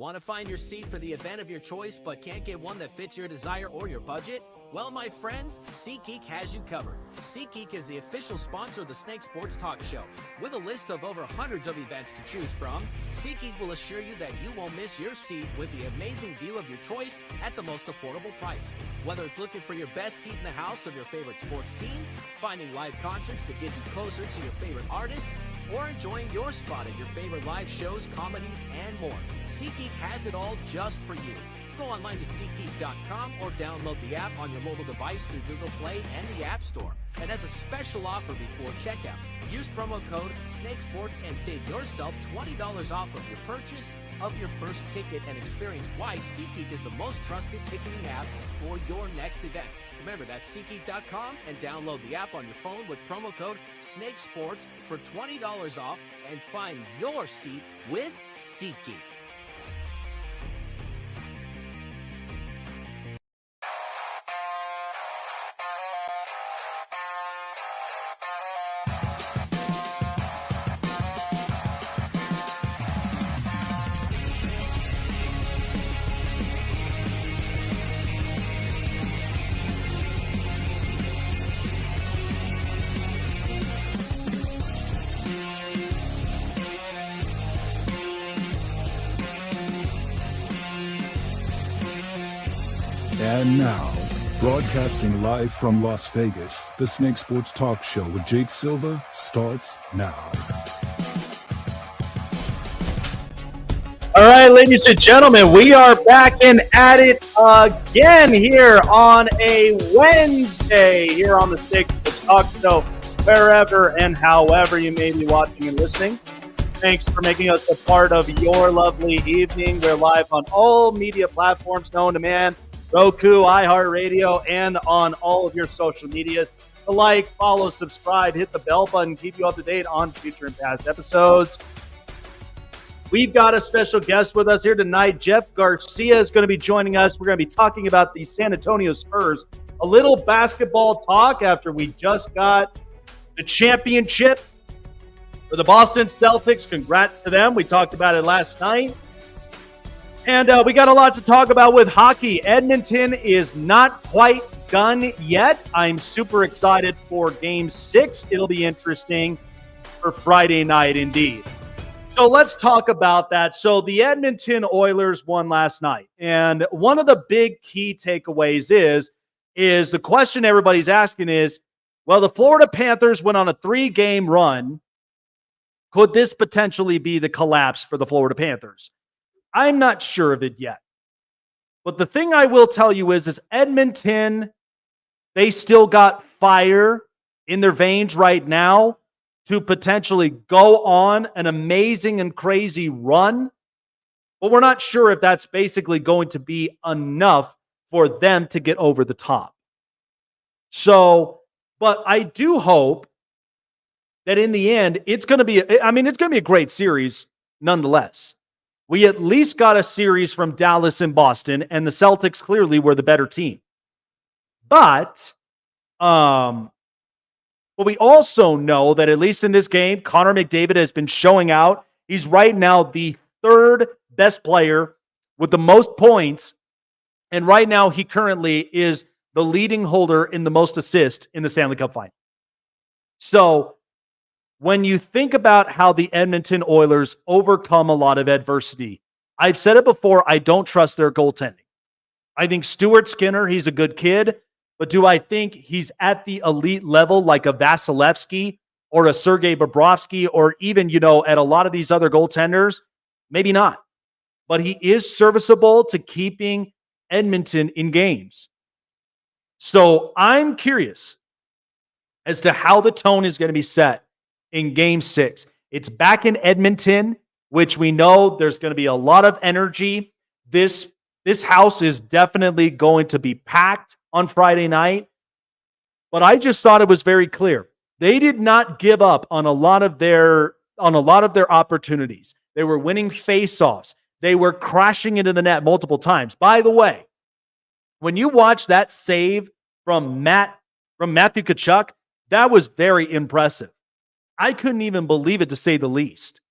Want to find your seat for the event of your choice but can't get one that fits your desire or your budget? Well, my friends, SeatGeek has you covered. SeatGeek is the official sponsor of the Snake Sports Talk Show. With a list of over hundreds of events to choose from, SeatGeek will assure you that you won't miss your seat with the amazing view of your choice at the most affordable price. Whether it's looking for your best seat in the house of your favorite sports team, finding live concerts to get you closer to your favorite artist, or enjoying your spot at your favorite live shows, comedies, and more, SeatGeek has it all just for you. Go online to SeatGeek.com or download the app on your mobile device through Google Play and the App Store. And as a special offer before checkout, use promo code SNAKESPORTS and save yourself $20 off of your purchase of your first ticket and experience why SeatGeek is the most trusted ticketing app for your next event. Remember, that's SeatGeek.com and download the app on your phone with promo code SNAKESPORTS for $20 off and find your seat with SeatGeek. And now, broadcasting live from Las Vegas, the Snake Sports Talk Show with Jake Silva starts now. All right, ladies and gentlemen, we are back and at it again here on a Wednesday here on the Snake Sports Talk Show, wherever and however you may be watching and listening. Thanks for making us a part of your lovely evening. We're live on all media platforms known to man. Roku, iHeartRadio, and on all of your social medias. To like, follow, subscribe, hit the bell button, keep you up to date on future and past episodes. We've got a special guest with us here tonight. Jeff Garcia is going to be joining us. We're going to be talking about the San Antonio Spurs. A little basketball talk after we just got the championship for the Boston Celtics. Congrats to them. We talked about it last night. And we got a lot to talk about with hockey. Edmonton is not quite done yet. I'm super excited for Game 6. It'll be interesting for Friday night indeed. So let's talk about that. So the Edmonton Oilers won last night. And one of the big key takeaways is the question everybody's asking is, well, the Florida Panthers went on a 3-game run. Could this potentially be the collapse for the Florida Panthers? I'm not sure of it yet. But the thing I will tell you is Edmonton, they still got fire in their veins right now to potentially go on an amazing and crazy run. But we're not sure if that's basically going to be enough for them to get over the top. So, but I do hope that in the end, it's going to be a great series nonetheless. We at least got a series from Dallas and Boston, and the Celtics clearly were the better team. But we also know that at least in this game, Connor McDavid has been showing out. He's right now the third best player with the most points, and right now he currently is the leading holder in the most assists in the Stanley Cup final. So when you think about how the Edmonton Oilers overcome a lot of adversity, I've said it before, I don't trust their goaltending. I think Stuart Skinner, he's a good kid, but do I think he's at the elite level like a Vasilevsky or a Sergei Bobrovsky or even, at a lot of these other goaltenders? Maybe not. But he is serviceable to keeping Edmonton in games. So I'm curious as to how the tone is going to be set in Game 6. It's back in Edmonton, which we know there's going to be a lot of energy. This house is definitely going to be packed on Friday night. But I just thought it was very clear. They did not give up on a lot of their opportunities. They were winning faceoffs. They were crashing into the net multiple times. By the way, when you watch that save from Matthew Tkachuk, that was very impressive. I couldn't even believe it, to say the least.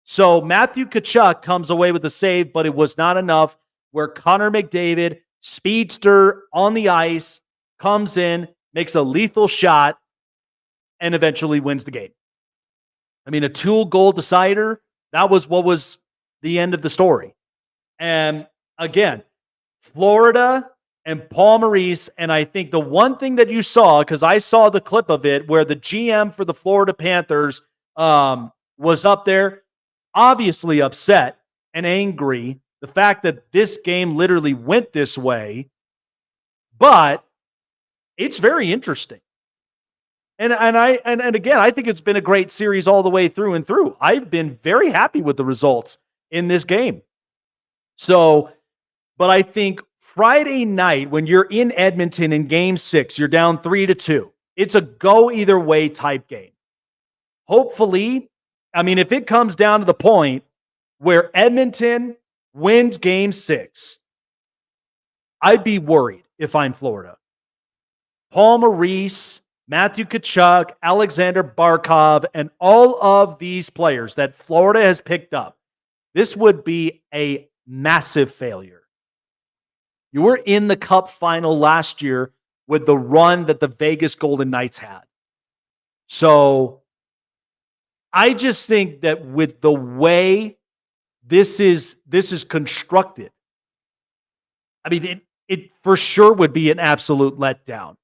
So Matthew Tkachuk comes away with a save, but it was not enough. Where Connor McDavid, speedster on the ice, comes in, makes a lethal shot, and eventually wins the game. I mean, a 2-goal decider, that was what was the end of the story. And again, Florida and Paul Maurice, and I think the one thing that you saw, because I saw the clip of it, where the GM for the Florida Panthers was up there, obviously upset and angry, the fact that this game literally went this way, but it's very interesting. And again, I think it's been a great series all the way through and through. I've been very happy with the results in this game. So, but I think Friday night, when you're in Edmonton in game 6, you're down 3-2. It's a go either way type game. Hopefully, I mean, if it comes down to the point where Edmonton wins game 6, I'd be worried if I'm Florida. Paul Maurice, Matthew Tkachuk, Alexander Barkov, and all of these players that Florida has picked up, this would be a massive failure. You were in the Cup final last year with the run that the Vegas Golden Knights had. So I just think that with the way this is constructed, I mean, it for sure would be an absolute letdown.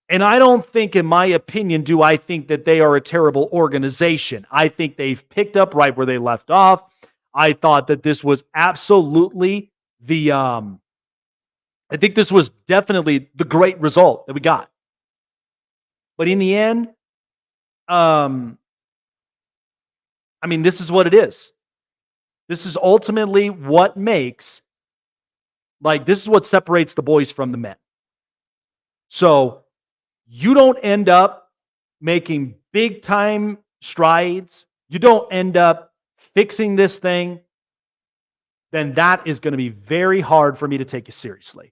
And I don't think, in my opinion, do I think that they are a terrible organization. I think they've picked up right where they left off. I thought that this was absolutely I think this was definitely the great result that we got. But in the end, I mean, this is what it is. This is ultimately what makes, this is what separates the boys from the men. So you don't end up making big time strides, you don't end up fixing this thing, then that is going to be very hard for me to take you seriously.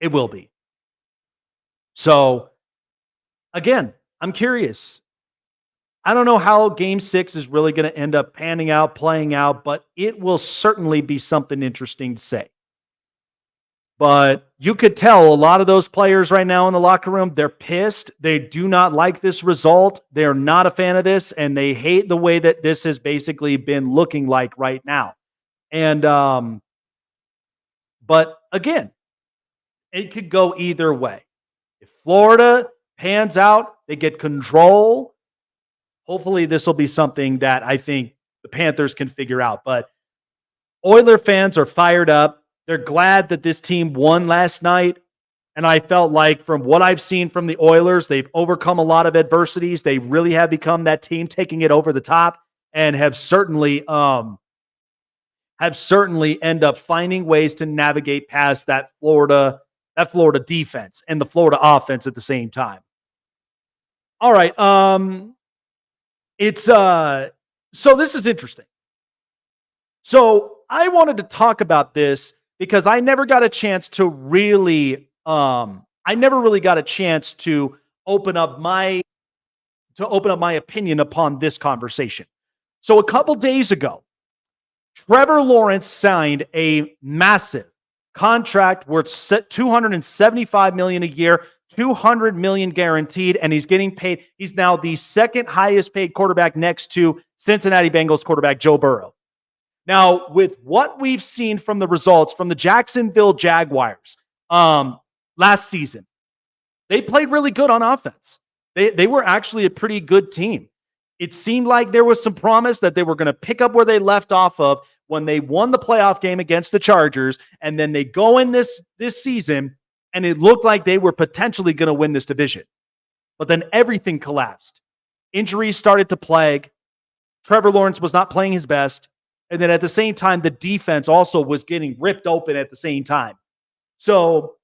It will be. So, again, I'm curious. I don't know how Game 6 is really going to end up panning out, playing out, but it will certainly be something interesting to say. But you could tell a lot of those players right now in the locker room, they're pissed. They do not like this result. They're not a fan of this, and they hate the way that this has basically been looking like right now. And, but again, it could go either way. If Florida pans out, they get control. Hopefully this will be something that I think the Panthers can figure out. But Oiler fans are fired up. They're glad that this team won last night. And I felt like from what I've seen from the Oilers, they've overcome a lot of adversities. They really have become that team taking it over the top and have certainly end up finding ways to navigate past that Florida defense and the Florida offense at the same time. All right. So this is interesting. So I wanted to talk about this because I never got a chance to really, got a chance to open up my opinion upon this conversation. So a couple days ago, Trevor Lawrence signed a massive contract worth $275 million a year, $200 million guaranteed, and he's getting paid. He's now the second highest paid quarterback next to Cincinnati Bengals quarterback Joe Burrow. Now, with what we've seen from the results from the Jacksonville Jaguars last season, they played really good on offense. They were actually a pretty good team. It seemed like there was some promise that they were going to pick up where they left off of when they won the playoff game against the Chargers, and then they go in this season, and it looked like they were potentially going to win this division. But then everything collapsed. Injuries started to plague. Trevor Lawrence was not playing his best. And then at the same time, the defense also was getting ripped open at the same time. So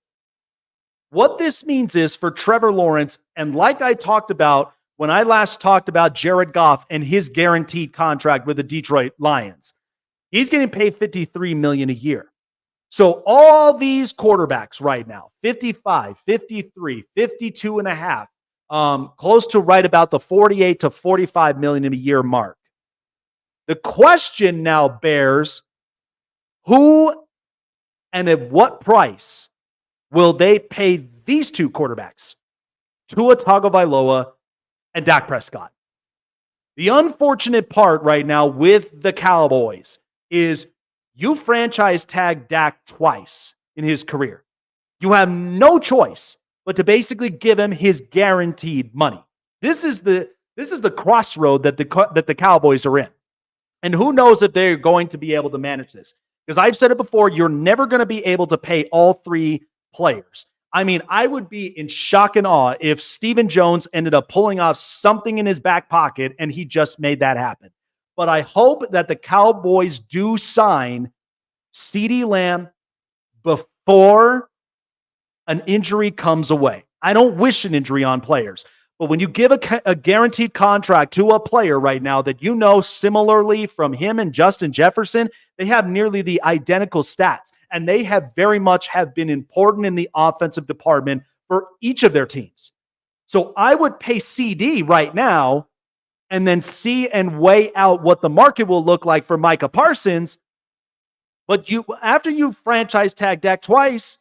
what this means is for Trevor Lawrence, and like I talked about when I last talked about Jared Goff and his guaranteed contract with the Detroit Lions, he's getting paid $53 million a year. So all these quarterbacks right now, 55, 53, 52 and a half, close to right about the 48 to 45 million a year mark. The question now bears, who and at what price will they pay these two quarterbacks, Tua Tagovailoa and Dak Prescott? The unfortunate part right now with the Cowboys is you franchise tag Dak twice in his career. You have no choice but to basically give him his guaranteed money. This is the crossroad that the Cowboys are in. And who knows if they're going to be able to manage this. Because I've said it before, you're never going to be able to pay all three players. I mean, I would be in shock and awe if Stephen Jones ended up pulling off something in his back pocket and he just made that happen. But I hope that the Cowboys do sign CeeDee Lamb before an injury comes away. I don't wish an injury on players. But when you give a guaranteed contract to a player right now that you know similarly from him and Justin Jefferson, they have nearly the identical stats. And they have very much have been important in the offensive department for each of their teams. So I would pay CD right now and then see and weigh out what the market will look like for Micah Parsons. But after you franchise tag Dak twice,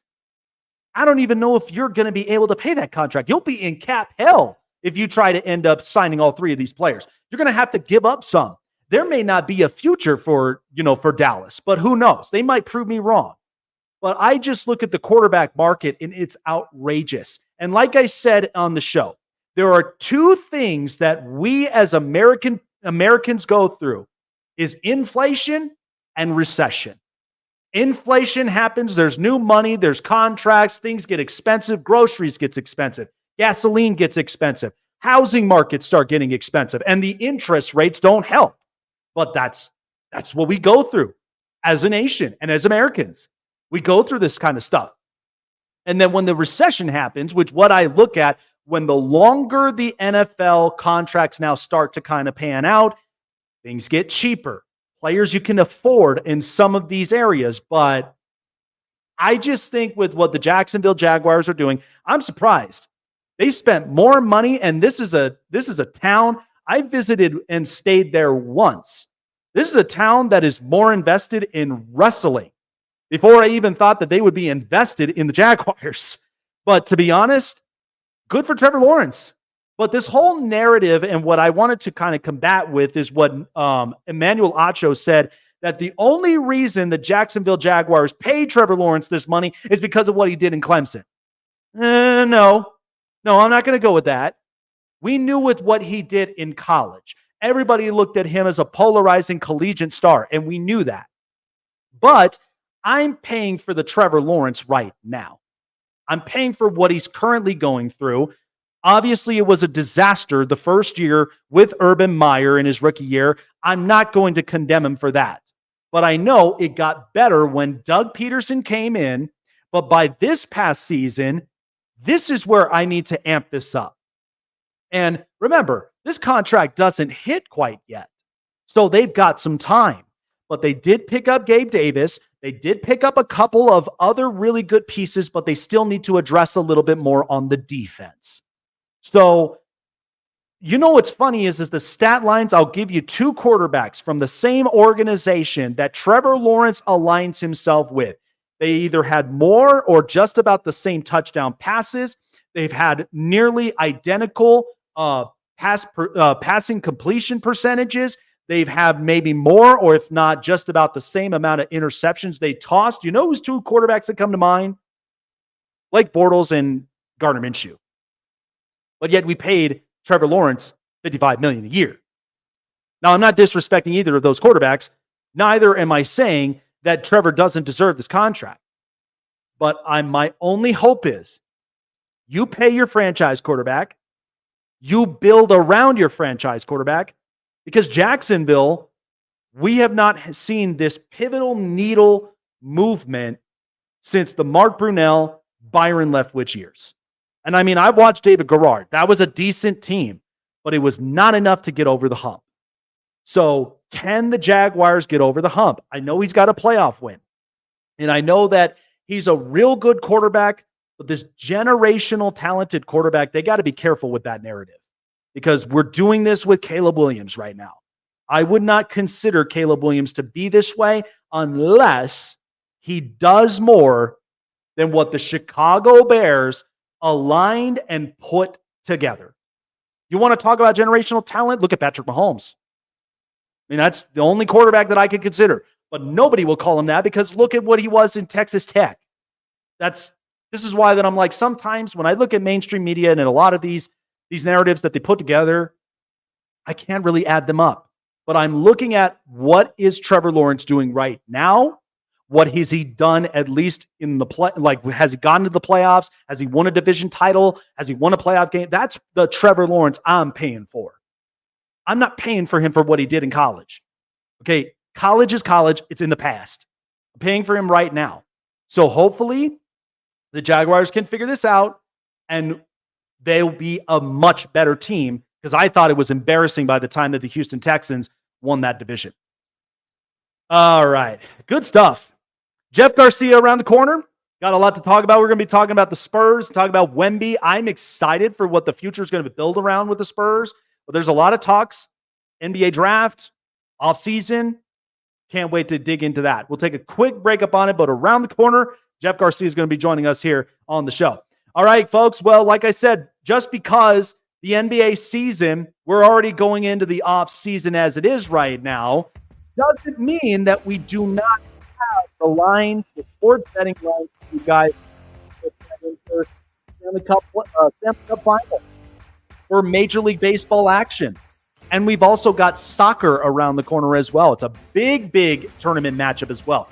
I don't even know if you're going to be able to pay that contract. You'll be in cap hell if you try to end up signing all three of these players. You're going to have to give up some. There may not be a future for Dallas, but who knows? They might prove me wrong. But I just look at the quarterback market and it's outrageous. And like I said on the show, there are two things that we as Americans go through is inflation and recession. Inflation happens, there's new money, there's contracts, things get expensive, groceries gets expensive, gasoline gets expensive, housing markets start getting expensive, and the interest rates don't help. But that's what we go through as a nation and as Americans. We go through this kind of stuff. And then when the recession happens, which what I look at, when the longer the NFL contracts now start to kind of pan out, things get cheaper. Players you can afford in some of these areas. But I just think with what the Jacksonville Jaguars are doing, I'm surprised. They spent more money, and this is a town I visited and stayed there once. This is a town that is more invested in wrestling before I even thought that they would be invested in the Jaguars. But to be honest, good for Trevor Lawrence. But this whole narrative and what I wanted to kind of combat with is what Emmanuel Acho said, that the only reason the Jacksonville Jaguars paid Trevor Lawrence this money is because of what he did in Clemson. No, I'm not going to go with that. We knew with what he did in college. Everybody looked at him as a polarizing collegiate star, and we knew that. But I'm paying for the Trevor Lawrence right now. I'm paying for what he's currently going through. Obviously, it was a disaster the first year with Urban Meyer in his rookie year. I'm not going to condemn him for that. But I know it got better when Doug Peterson came in. But by this past season, this is where I need to amp this up. And remember, this contract doesn't hit quite yet. So they've got some time. But they did pick up Gabe Davis. They did pick up a couple of other really good pieces, but they still need to address a little bit more on the defense. So, what's funny is the stat lines. I'll give you two quarterbacks from the same organization that Trevor Lawrence aligns himself with. They either had more or just about the same touchdown passes. They've had nearly identical passing completion percentages. They've had maybe more, or if not, just about the same amount of interceptions they tossed. You know who's two quarterbacks that come to mind? Blake Bortles and Gardner Minshew. But yet we paid Trevor Lawrence $55 million a year. Now, I'm not disrespecting either of those quarterbacks. Neither am I saying that Trevor doesn't deserve this contract. But my only hope is you pay your franchise quarterback, you build around your franchise quarterback, because Jacksonville, we have not seen this pivotal needle movement since the Mark Brunell, Byron Leftwich years. And I mean, I watched David Garrard. That was a decent team, but it was not enough to get over the hump. So can the Jaguars get over the hump? I know he's got a playoff win. And I know that he's a real good quarterback, but this generational talented quarterback, they got to be careful with that narrative because we're doing this with Caleb Williams right now. I would not consider Caleb Williams to be this way unless he does more than what the Chicago Bears aligned and put together. You want to talk about generational talent? Look at Patrick Mahomes. I mean, that's the only quarterback that I could consider. But nobody will call him that because look at what he was in Texas Tech. This is why that I'm like, sometimes when I look at mainstream media and a lot of these narratives that they put together, I can't really add them up. But I'm looking at what is Trevor Lawrence doing right now? What has he done at least in the play? Like, has he gotten to the playoffs? Has he won a division title? Has he won a playoff game? That's the Trevor Lawrence I'm paying for. I'm not paying for him for what he did in college. Okay, college is college. It's in the past. I'm paying for him right now. So hopefully the Jaguars can figure this out and they'll be a much better team because I thought it was embarrassing by the time that the Houston Texans won that division. All right, good stuff. Jeff Garcia around the corner. Got a lot to talk about. We're going to be talking about the Spurs, talking about Wemby. I'm excited for what the future is going to build around with the Spurs. But there's a lot of talks. NBA draft, offseason. Can't wait to dig into that. We'll take a quick break up on it, but around the corner, Jeff Garcia is going to be joining us here on the show. All right, folks. Well, like I said, just because the NBA season, we're already going into the offseason as it is right now, doesn't mean that we do not have the lines, the sports betting lines for you guys for Stanley Cup Finals, for Major League Baseball action. And we've also got soccer around the corner as well. It's a big, big tournament matchup as well.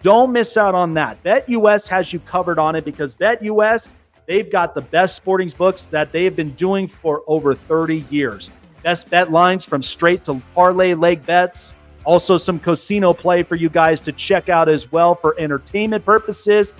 Don't miss out on that. BetUS has you covered on it because BetUS, they've got the best sporting books that they've been doing for over 30 years. Best bet lines from straight to parlay leg bets. Also some casino play for you guys to check out as well for entertainment purposes.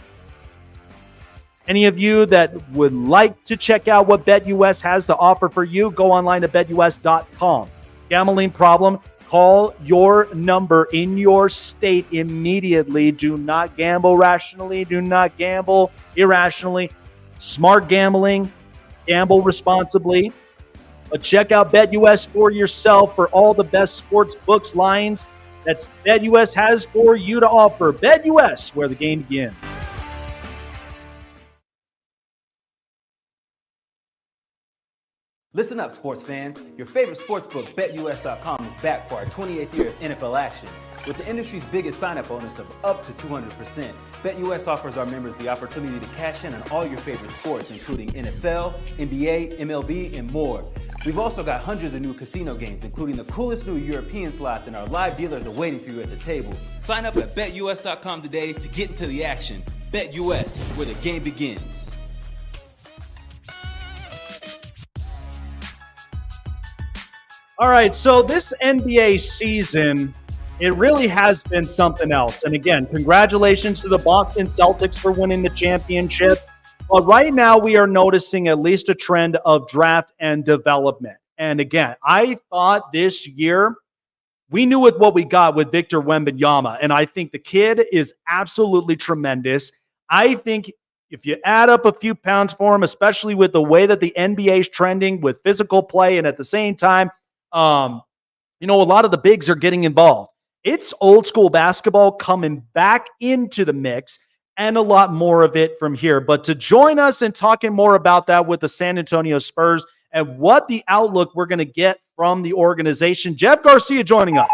Any of you that would like to check out what BetUS has to offer for you, go online to betus.com. Gambling problem, call your number in your state immediately. Do not gamble rationally. Do not gamble irrationally. Smart gambling, gamble responsibly. But check out BetUS for yourself for all the best sports books lines that BetUS has for you to offer. BetUS, where the game begins. Listen up, sports fans. Your favorite sportsbook, BetUS.com, is back for our 28th year of NFL action. With the industry's biggest sign-up bonus of up to 200%, BetUS offers our members the opportunity to cash in on all your favorite sports, including NFL, NBA, MLB, and more. We've also got hundreds of new casino games, including the coolest new European slots, and our live dealers are waiting for you at the table. Sign up at BetUS.com today to get into the action. BetUS, where the game begins. All right, so this NBA season, it really has been something else. And again, congratulations to the Boston Celtics for winning the championship. But right now, we are noticing at least a trend of draft and development. And again, I thought this year, we knew with what we got with Victor Wembanyama. And I think the kid is absolutely tremendous. I think if you add up a few pounds for him, especially with the way that the NBA is trending with physical play and at the same time, a lot of the bigs are getting involved. It's old school basketball coming back into the mix and a lot more of it from here. But to join us and talking more about that with the San Antonio Spurs and what the outlook we're going to get from the organization, Jeff Garcia joining us.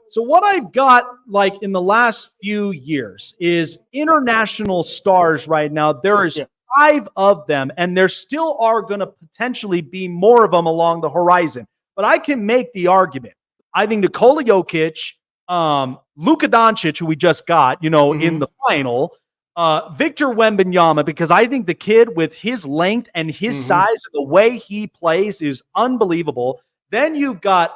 So what I've got like in the last few years is international stars right now. There is 5 of them, and there still are going to potentially be more of them along the horizon. But I can make the argument. I think Nikola Jokic, Luka Doncic, who we just got, in the final, Victor Wembanyama, because I think the kid with his length and his size and the way he plays is unbelievable. Then you've got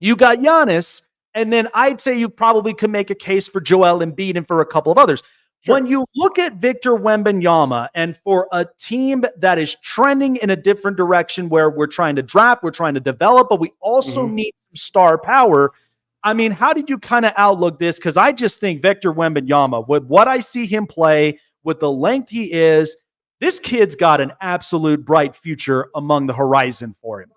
Giannis, and then I'd say you probably could make a case for Joel Embiid and for a couple of others. Sure. When you look at Victor Wembanyama and for a team that is trending in a different direction where we're trying to draft, we're trying to develop, but we also need some star power. I mean, how did you kind of outlook this? Because I just think Victor Wembanyama, with what I see him play, with the length he is, this kid's got an absolute bright future among the horizon for him.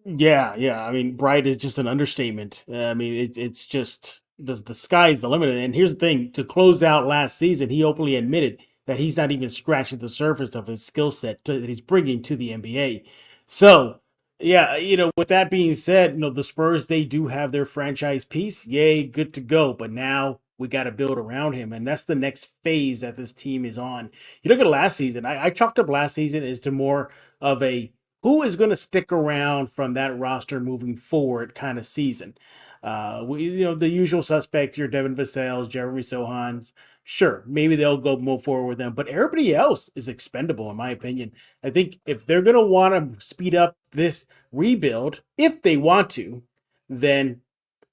Yeah. I mean, bright is just an understatement. I mean, it's just the sky's the limit. And here's the thing: to close out last season, he openly admitted that he's not even scratching the surface of his skill set that he's bringing to the NBA. So, yeah, with that being said, the Spurs, they do have their franchise piece. Yay, good to go. But now we got to build around him, and that's the next phase that this team is on. You look at last season. I chalked up last season as to more of a who is going to stick around from that roster moving forward kind of season. The usual suspects, your Devin Vassell's, Jeremy Sohans. Sure, maybe they'll go move forward with them, but everybody else is expendable, in my opinion. I think if they're going to want to speed up this rebuild, if they want to, then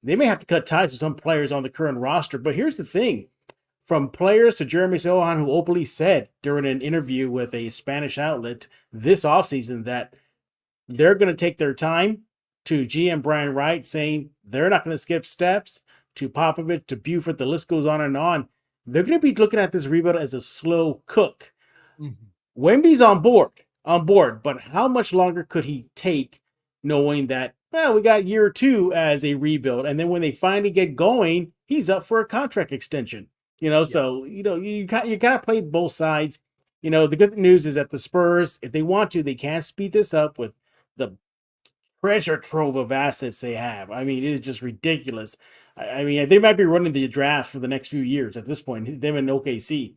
they may have to cut ties with some players on the current roster. But here's the thing. From players to Jeremy Sohan, who openly said during an interview with a Spanish outlet this offseason that they're going to take their time, to GM Brian Wright saying they're not going to skip steps, to Popovich, to Buford, the list goes on and on. They're going to be looking at this rebuild as a slow cook. Mm-hmm. Wemby's on board, but how much longer could he take knowing that, we got a year or two as a rebuild, and then when they finally get going, he's up for a contract extension. So you gotta play both sides. The good news is that the Spurs, if they want to, they can speed this up with the treasure trove of assets they have. I mean, it is just ridiculous. I mean, they might be running the draft for the next few years at this point. Them in OKC,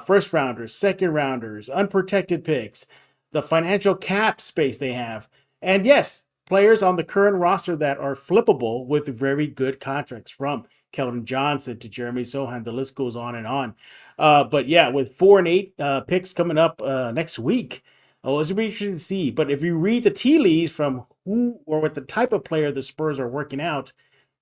first rounders, second rounders, unprotected picks, the financial cap space they have, and yes, players on the current roster that are flippable with very good contracts, from Keldon Johnson to Jeremy Sohan. The list goes on and on. But yeah, with 4 and 8 picks coming up next week, it's going to be interesting to see. But if you read the tea leaves from who or what the type of player the Spurs are working out,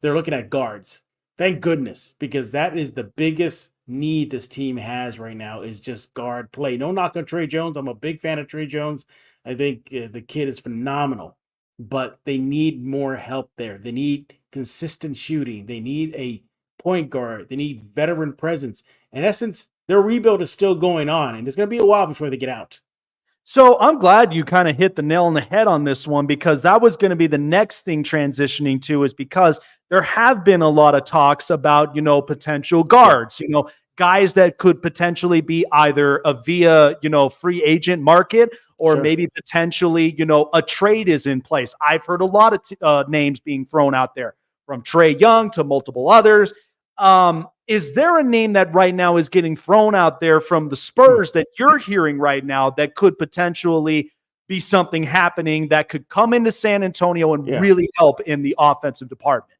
they're looking at guards. Thank goodness, because that is the biggest need this team has right now, is just guard play. No knock on Trey Jones. I'm a big fan of Trey Jones. I think the kid is phenomenal. But they need more help there. They need consistent shooting. They need a point guard. They need veteran presence. In essence, their rebuild is still going on, and it's going to be a while before they get out. So I'm glad you kind of hit the nail on the head on this one, because that was going to be the next thing transitioning to, is because there have been a lot of talks about, potential guards, guys that could potentially be either via, free agent market, or maybe potentially, a trade is in place. I've heard a lot of names being thrown out there, from Trae Young to multiple others. Is there a name that right now is getting thrown out there from the Spurs that you're hearing right now that could potentially be something happening that could come into San Antonio and really help in the offensive department?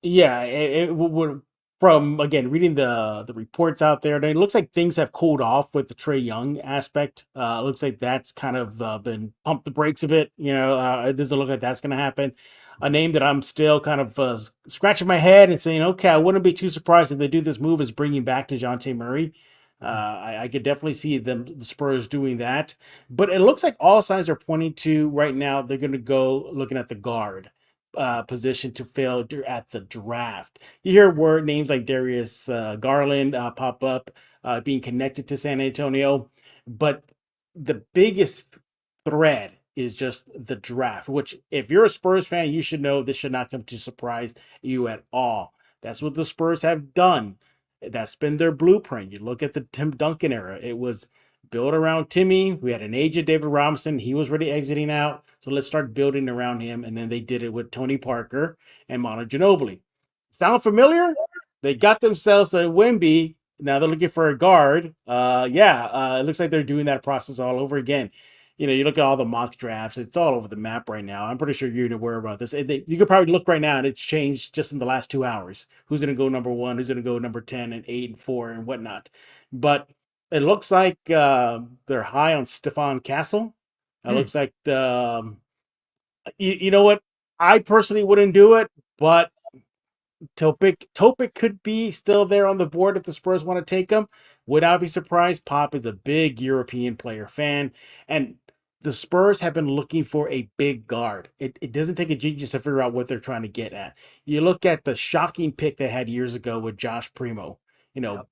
Yeah, it would. From, again, reading the reports out there, it looks like things have cooled off with the Trae Young aspect. It looks like that's kind of been pumped the brakes a bit. It doesn't look like that's going to happen. A name that I'm still kind of scratching my head and saying, okay, I wouldn't be too surprised if they do this move, is bringing back DeJounte Murray. I could definitely see the Spurs doing that. But it looks like all signs are pointing to right now they're going to go looking at the guard position to fail at the draft. You hear word names like Darius Garland pop up, being connected to San Antonio, but the biggest thread is just the draft, which, if you're a Spurs fan, you should know this should not come to surprise you at all. That's what the Spurs have done. That's been their blueprint. You look at the Tim Duncan era, it was built around Timmy. We had an agent, David Robinson. He was already exiting out. So let's start building around him. And then they did it with Tony Parker and Manu Ginobili. Sound familiar? They got themselves a Wemby. Now they're looking for a guard. It looks like they're doing that process all over again. You look at all the mock drafts. It's all over the map right now. I'm pretty sure you're aware about this. You could probably look right now, and it's changed just in the last 2 hours. Who's going to go number 1? Who's going to go number 10 and 8 and 4 and whatnot? But it looks like they're high on Stefan Castle. It looks like you know what? I personally wouldn't do it, but Topic could be still there on the board if the Spurs want to take him. Would I be surprised? Pop is a big European player fan, and the Spurs have been looking for a big guard. It doesn't take a genius to figure out what they're trying to get at. You look at the shocking pick they had years ago with Josh Primo.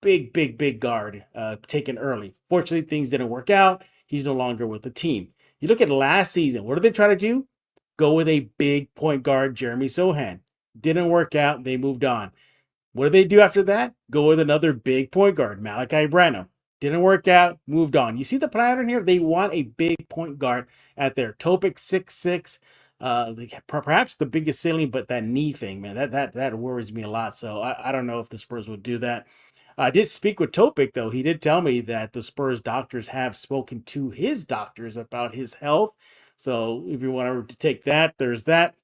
Big guard taken early. Fortunately, things didn't work out. he's no longer with the team. You look at last season, what did they try to do? Go with a big point guard, Jeremy Sohan. Didn't work out. They moved on. What did they do after that? Go with another big point guard, Malachi Branham. Didn't work out, moved on. You see the pattern here? They want a big point guard at their Topic 6'6". Perhaps the biggest ceiling, but that knee thing, man, that worries me a lot. So I don't know if the Spurs would do that. I did speak with Topic, though. He did tell me that the Spurs doctors have spoken to his doctors about his health. So if you want to take that, there's that.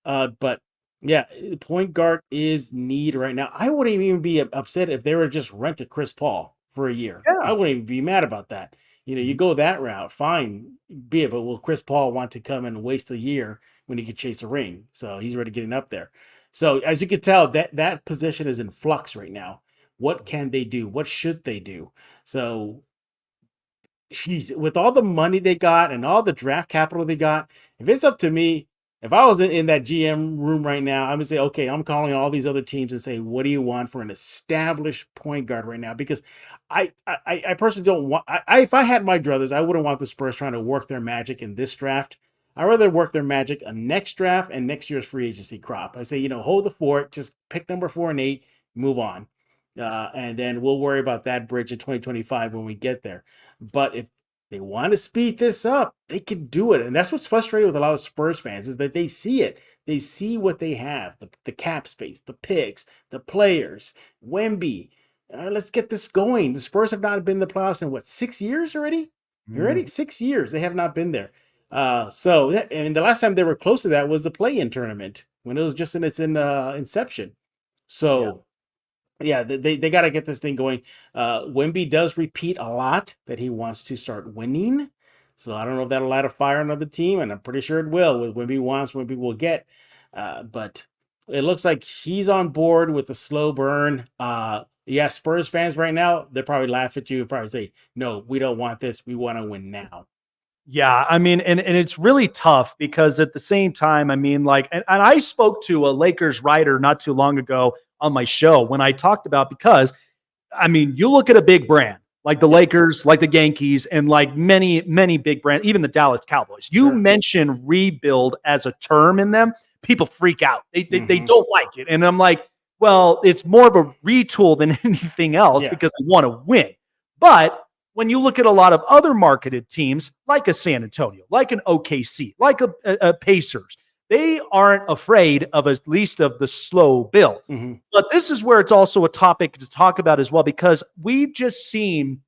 But yeah, point guard is need right now. I wouldn't even be upset if they were just rent a Chris Paul for a year. Yeah. I wouldn't even be mad about that. You go that route, fine, be it. But will Chris Paul want to come and waste a year when he could chase a ring? So he's already getting up there. So as you can tell, that position is in flux right now. What can they do? What should they do? So with all the money they got and all the draft capital they got, if it's up to me, if I was in that GM room right now, I would say, okay, I'm calling all these other teams and say, what do you want for an established point guard right now? Because I personally don't want, if I had my druthers, I wouldn't want the Spurs trying to work their magic in this draft. I'd rather work their magic a next draft and next year's free agency crop. I say, hold the fort, just pick number 4 and 8, move on. And then we'll worry about that bridge in 2025 when we get there. But if they want to speed this up, they can do it. And that's what's frustrating with a lot of Spurs fans is that they see it. They see what they have, the cap space, the picks, the players, Wemby. Let's get this going. The Spurs have not been in the playoffs in, 6 years already? Already 6 years. They have not been there. And the last time they were close to that was the play-in tournament when it was just in its inception. So... Yeah, they got to get this thing going. Wemby does repeat a lot that he wants to start winning. So I don't know if that'll light a fire on the team, and I'm pretty sure it will. With Wemby wants, Wemby will get. But it looks like he's on board with the slow burn. Yeah, Spurs fans right now, they'll probably laugh at you and probably say, no, we don't want this. We want to win now. Yeah, I mean, and it's really tough because at the same time, I mean, and I spoke to a Lakers writer not too long ago on my show when I talked about, because, I mean, you look at a big brand like the Lakers, like the Yankees, and like many, many big brands, even the Dallas Cowboys. You mention rebuild as a term in them, people freak out. They don't like it. And I'm like, well, it's more of a retool than anything else because they want to win. But when you look at a lot of other marketed teams, like a San Antonio, like an OKC, like a Pacers, they aren't afraid of at least of the slow build. Mm-hmm. But this is where it's also a topic to talk about as well, because we've just seen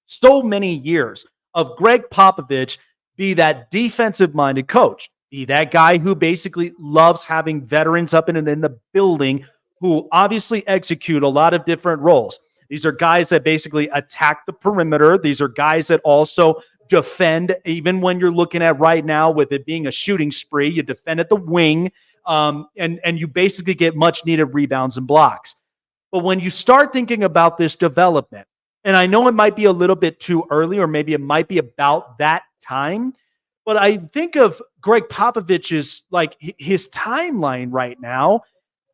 so many years of Greg Popovich be that defensive-minded coach, be that guy who basically loves having veterans up in the building who obviously execute a lot of different roles. These are guys that basically attack the perimeter. These are guys that also defend, even when you're looking at right now with it being a shooting spree, you defend at the wing, and you basically get much needed rebounds and blocks. But when you start thinking about this development, and I know it might be a little bit too early, or maybe it might be about that time, but I think of Greg Popovich's, his timeline right now.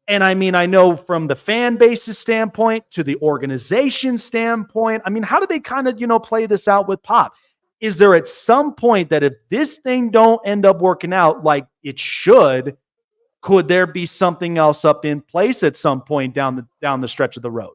And I mean, I know from the fan base's standpoint to the organization standpoint, I mean, how do they kind of, play this out with Pop? Is there at some point that if this thing don't end up working out like it should, could there be something else up in place at some point down the stretch of the road?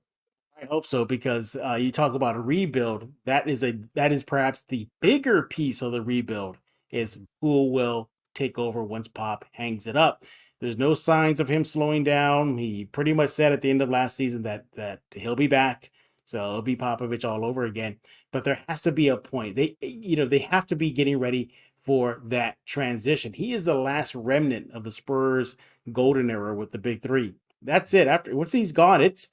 I hope so, because you talk about a rebuild. That is perhaps the bigger piece of the rebuild is who will take over once Pop hangs it up. There's no signs of him slowing down. He pretty much said at the end of last season that he'll be back. So it'll be Popovich all over again. But there has to be a point. They have to be getting ready for that transition. He is the last remnant of the Spurs golden era with the big three. That's it. Once he's gone, it's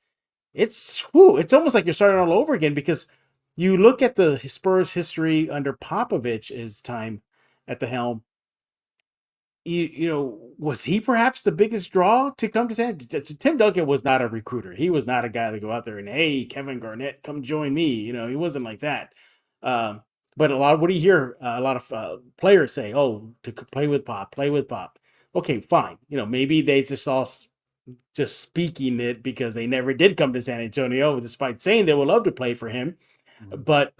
almost like you're starting all over again, because you look at the Spurs history under Popovich's time at the helm. Was he perhaps the biggest draw to come to San? Tim Duncan was not a recruiter. He was not a guy to go out there and, hey, Kevin Garnett, come join me. He wasn't like that. But what do you hear? A lot of players say, oh, to play with Pop. Okay, fine. Maybe they just speaking it because they never did come to San Antonio, despite saying they would love to play for him. Mm-hmm. But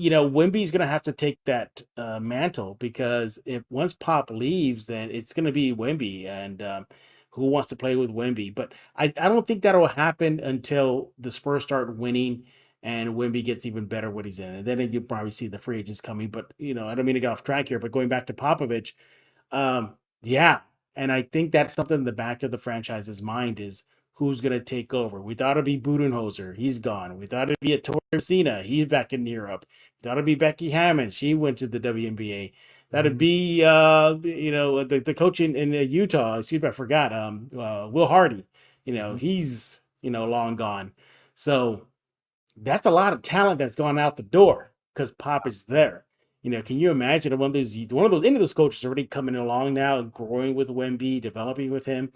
Wemby's going to have to take that mantle, because if once Pop leaves, then it's going to be Wemby, and who wants to play with Wemby? But I don't think that'll happen until the Spurs start winning and Wemby gets even better what he's in. And then you'll probably see the free agents coming. But, I don't mean to get off track here, but going back to Popovich, yeah. And I think that's something in the back of the franchise's mind is who's going to take over. We thought it'd be Budenholzer. He's gone. We thought it'd be a Torre Messina. He's back in Europe. We thought it'd be Becky Hammond. She went to the WNBA. That'd be, the coach in Utah. Excuse me, I forgot. Will Hardy. He's, long gone. So that's a lot of talent that's gone out the door because Pop is there. Can you imagine one of those any of those coaches already coming along now and growing with Wemby, developing with him?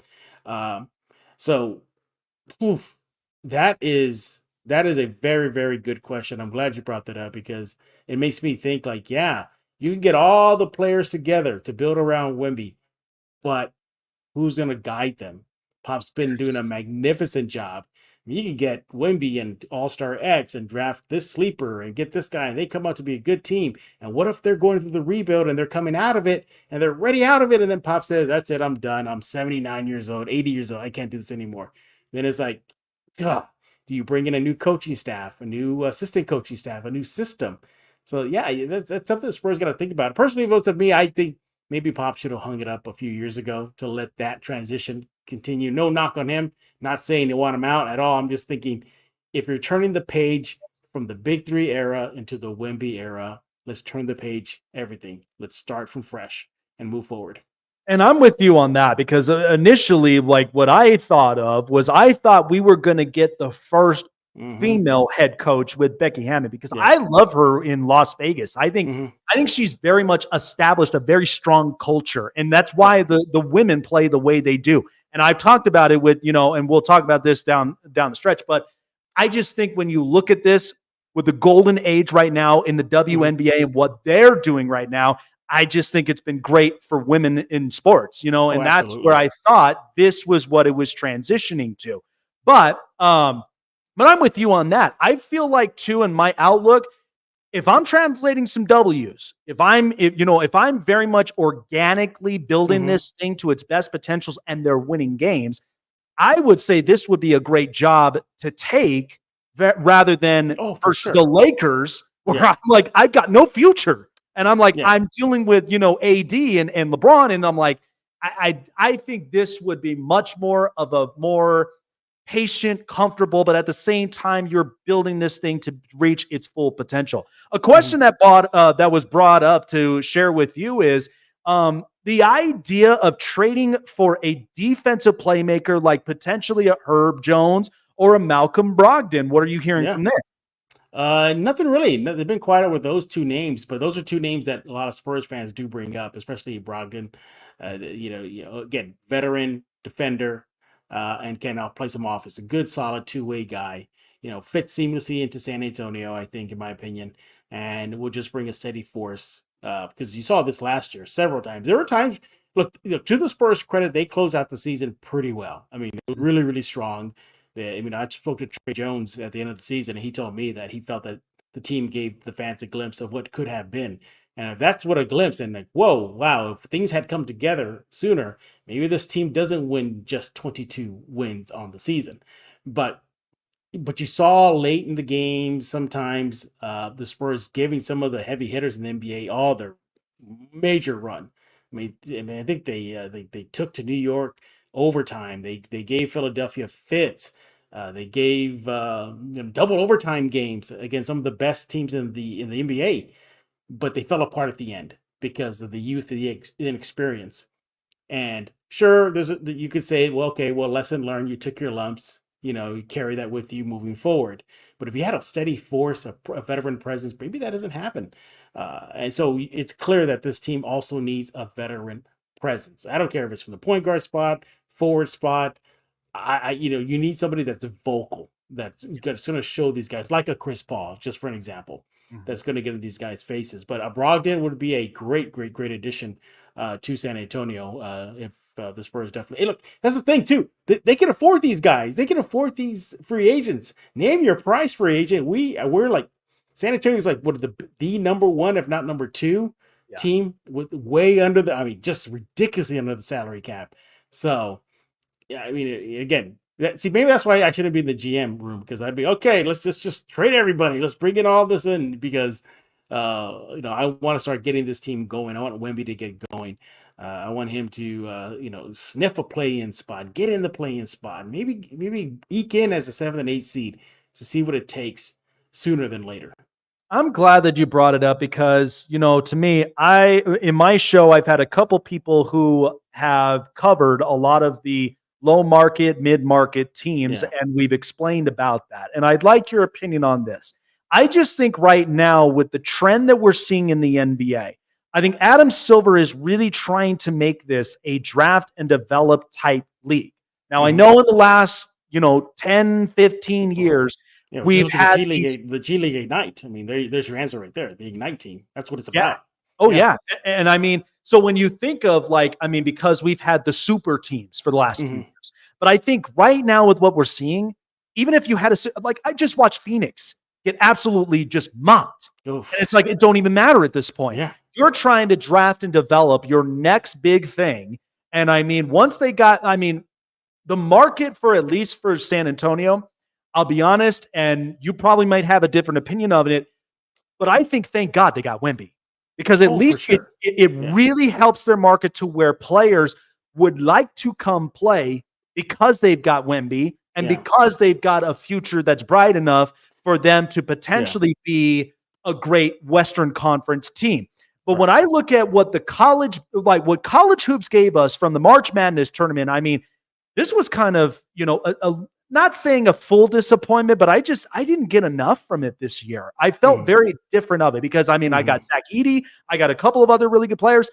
So that is a very, very good question. I'm glad you brought that up because it makes me think like, yeah, you can get all the players together to build around Wemby, but who's going to guide them? Pop's been doing a magnificent job. You can get Wemby and All-Star X and draft this sleeper and get this guy, and they come out to be a good team. And what if they're going through the rebuild and they're coming out of it and they're ready out of it? And then Pop says, that's it, I'm done. I'm 79 years old, 80 years old. I can't do this anymore. Then it's like, God, do you bring in a new coaching staff, a new assistant coaching staff, a new system? So, yeah, that's something the Spurs got to think about. Personally, if it was to me, I think maybe Pop should have hung it up a few years ago to let that transition continue. No knock on him. Not saying they want him out at all. I'm just thinking if you're turning the page from the Big Three era into the Wemby era, let's turn the page, everything. Let's start from fresh and move forward. And I'm with you on that because initially, like what I thought of was I thought we were going to get the first female head coach with Becky Hammond because I love her in Las Vegas. I think she's very much established a very strong culture, and that's why the women play the way they do. And I've talked about it with, and we'll talk about this down the stretch, but I just think when you look at this with the golden age right now in the WNBA and what they're doing right now, I just think it's been great for women in sports, and that's where I thought this was what it was transitioning to. But I'm with you on that. I feel like too, in my outlook, if I'm translating some W's, if I'm very much organically building this thing to its best potentials and they're winning games, I would say this would be a great job to take rather than versus the Lakers, where I'm like, I've got no future. And I'm like, I'm dealing with, AD and LeBron. And I'm like, I think this would be much more of a more patient, comfortable, but at the same time, you're building this thing to reach its full potential. A question that was brought up to share with you is the idea of trading for a defensive playmaker like potentially a Herb Jones or a Malcolm Brogdon. What are you hearing from there? Nothing really. They've been quiet with those two names, but those are two names that a lot of Spurs fans do bring up, especially Brogdon. Again, veteran defender. And can play some offense. A good, solid two-way guy. Fits seamlessly into San Antonio, I think, in my opinion, and will just bring a steady force. Because you saw this last year several times. There were times, look, to the Spurs' credit, they closed out the season pretty well. I mean, really, really strong. I spoke to Trey Jones at the end of the season, and he told me that he felt that the team gave the fans a glimpse of what could have been. And if that's what a glimpse, and like, whoa, wow, if things had come together sooner, maybe this team doesn't win just 22 wins on the season. But you saw late in the game sometimes the Spurs giving some of the heavy hitters in the NBA all their major run. I think they took to New York overtime. They gave Philadelphia fits. They gave double overtime games against some of the best teams in the NBA. But they fell apart at the end because of the youth and the inexperience. And sure, you could say, lesson learned. You took your lumps. You carry that with you moving forward. But if you had a steady force, a veteran presence, maybe that doesn't happen. And so it's clear that this team also needs a veteran presence. I don't care if it's from the point guard spot, forward spot. You need somebody that's vocal, that's going to show these guys, like a Chris Paul, just for an example. That's going to get in these guys' faces. But a Brogdon would be a great, great, great addition to San Antonio if the Spurs definitely. Hey, look, that's the thing, too. They can afford these guys. They can afford these free agents. Name your price free agent. We're like San Antonio is like what the number one, if not number two, Yeah. team with way under the. I mean, just ridiculously under the salary cap. So, yeah, I mean, again, see, maybe that's why I shouldn't be in the GM room because I'd be okay. Let's just trade everybody. Let's bring in all this in because, I want to start getting this team going. I want Wemby to get going. I want him to, sniff a play-in spot, get in the play-in spot, maybe eke in as a 7th and 8th seed to see what it takes sooner than later. I'm glad that you brought it up because, to me, in my show, I've had a couple people who have covered a lot of the low market, mid market teams, Yeah. and we've explained about that. And I'd like your opinion on this. I just think right now, with the trend that we're seeing in the NBA, I think Adam Silver is really trying to make this a draft and develop type league. Now, I know in the last, 10, 15 years, Yeah, we've had the G League Ignite. I mean, there's your answer right there. The Ignite team. That's what it's yeah. about. Oh, yeah. And I mean, so when you think of because we've had the super teams for the last few years, but I think right now with what we're seeing, even if you had I just watched Phoenix get absolutely just mopped. Oof. And it's like, it don't even matter at this point. Yeah. You're trying to draft and develop your next big thing. And I mean, once they got, the market for at least for San Antonio, I'll be honest, and you probably might have a different opinion of it, but I think, thank God they got Wemby because at least sure. it really helps their market to where players would like to come play because they've got Wemby and because they've got a future that's bright enough for them to potentially be a great Western Conference team. But when I look at what what college hoops gave us from the March Madness tournament, I mean, this was kind of, not saying a full disappointment, but I didn't get enough from it this year. I felt very different of it because, I got Zach Edey. I got a couple of other really good players.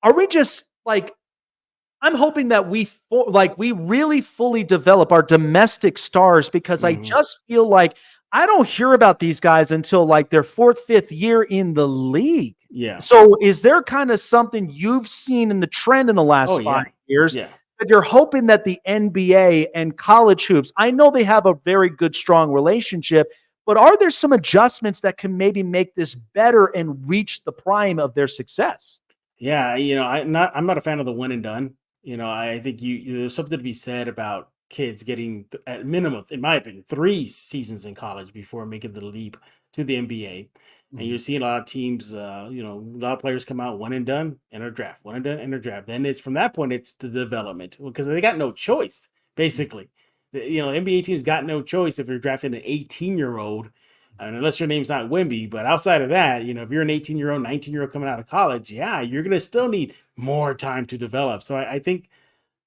Are we just I'm hoping that we really fully develop our domestic stars because I just feel like I don't hear about these guys until their 4th, 5th year in the league. Yeah. So is there kind of something you've seen in the trend in the last 5 years? Yeah. But you're hoping that the NBA and college hoops, I know they have a very good, strong relationship, but are there some adjustments that can maybe make this better and reach the prime of their success? Yeah, I'm not a fan of the one and done. I think there's something to be said about kids getting at minimum, in my opinion, 3 seasons in college before making the leap to the NBA. And you're seeing a lot of teams, a lot of players come out one and done in a draft, one and done in a draft. Then it's from that point, it's the development because they got no choice, basically. NBA teams got no choice if you're drafting an 18-year-old, unless your name's not Wemby. But outside of that, if you're an 18-year-old, 19-year-old coming out of college, you're going to still need more time to develop. So I think,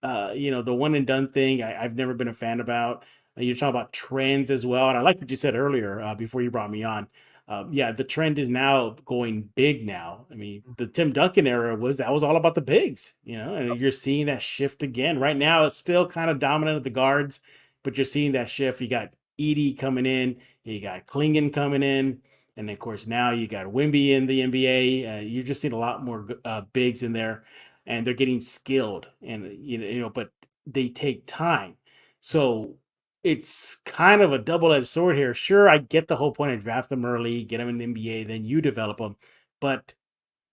the one and done thing, I've never been a fan about. You're talking about trends as well. And I like what you said earlier before you brought me on. The trend is now going big now. I mean, the Tim Duncan era was all about the bigs, and you're seeing that shift again. Right now, it's still kind of dominant at the guards, but you're seeing that shift. You got Edey coming in, you got Klingon coming in, and of course now you got Wemby in the NBA. You're just seeing a lot more bigs in there, and they're getting skilled, and but they take time. So it's kind of a double-edged sword here. Sure, I get the whole point of draft them early, get them in the NBA, then you develop them, but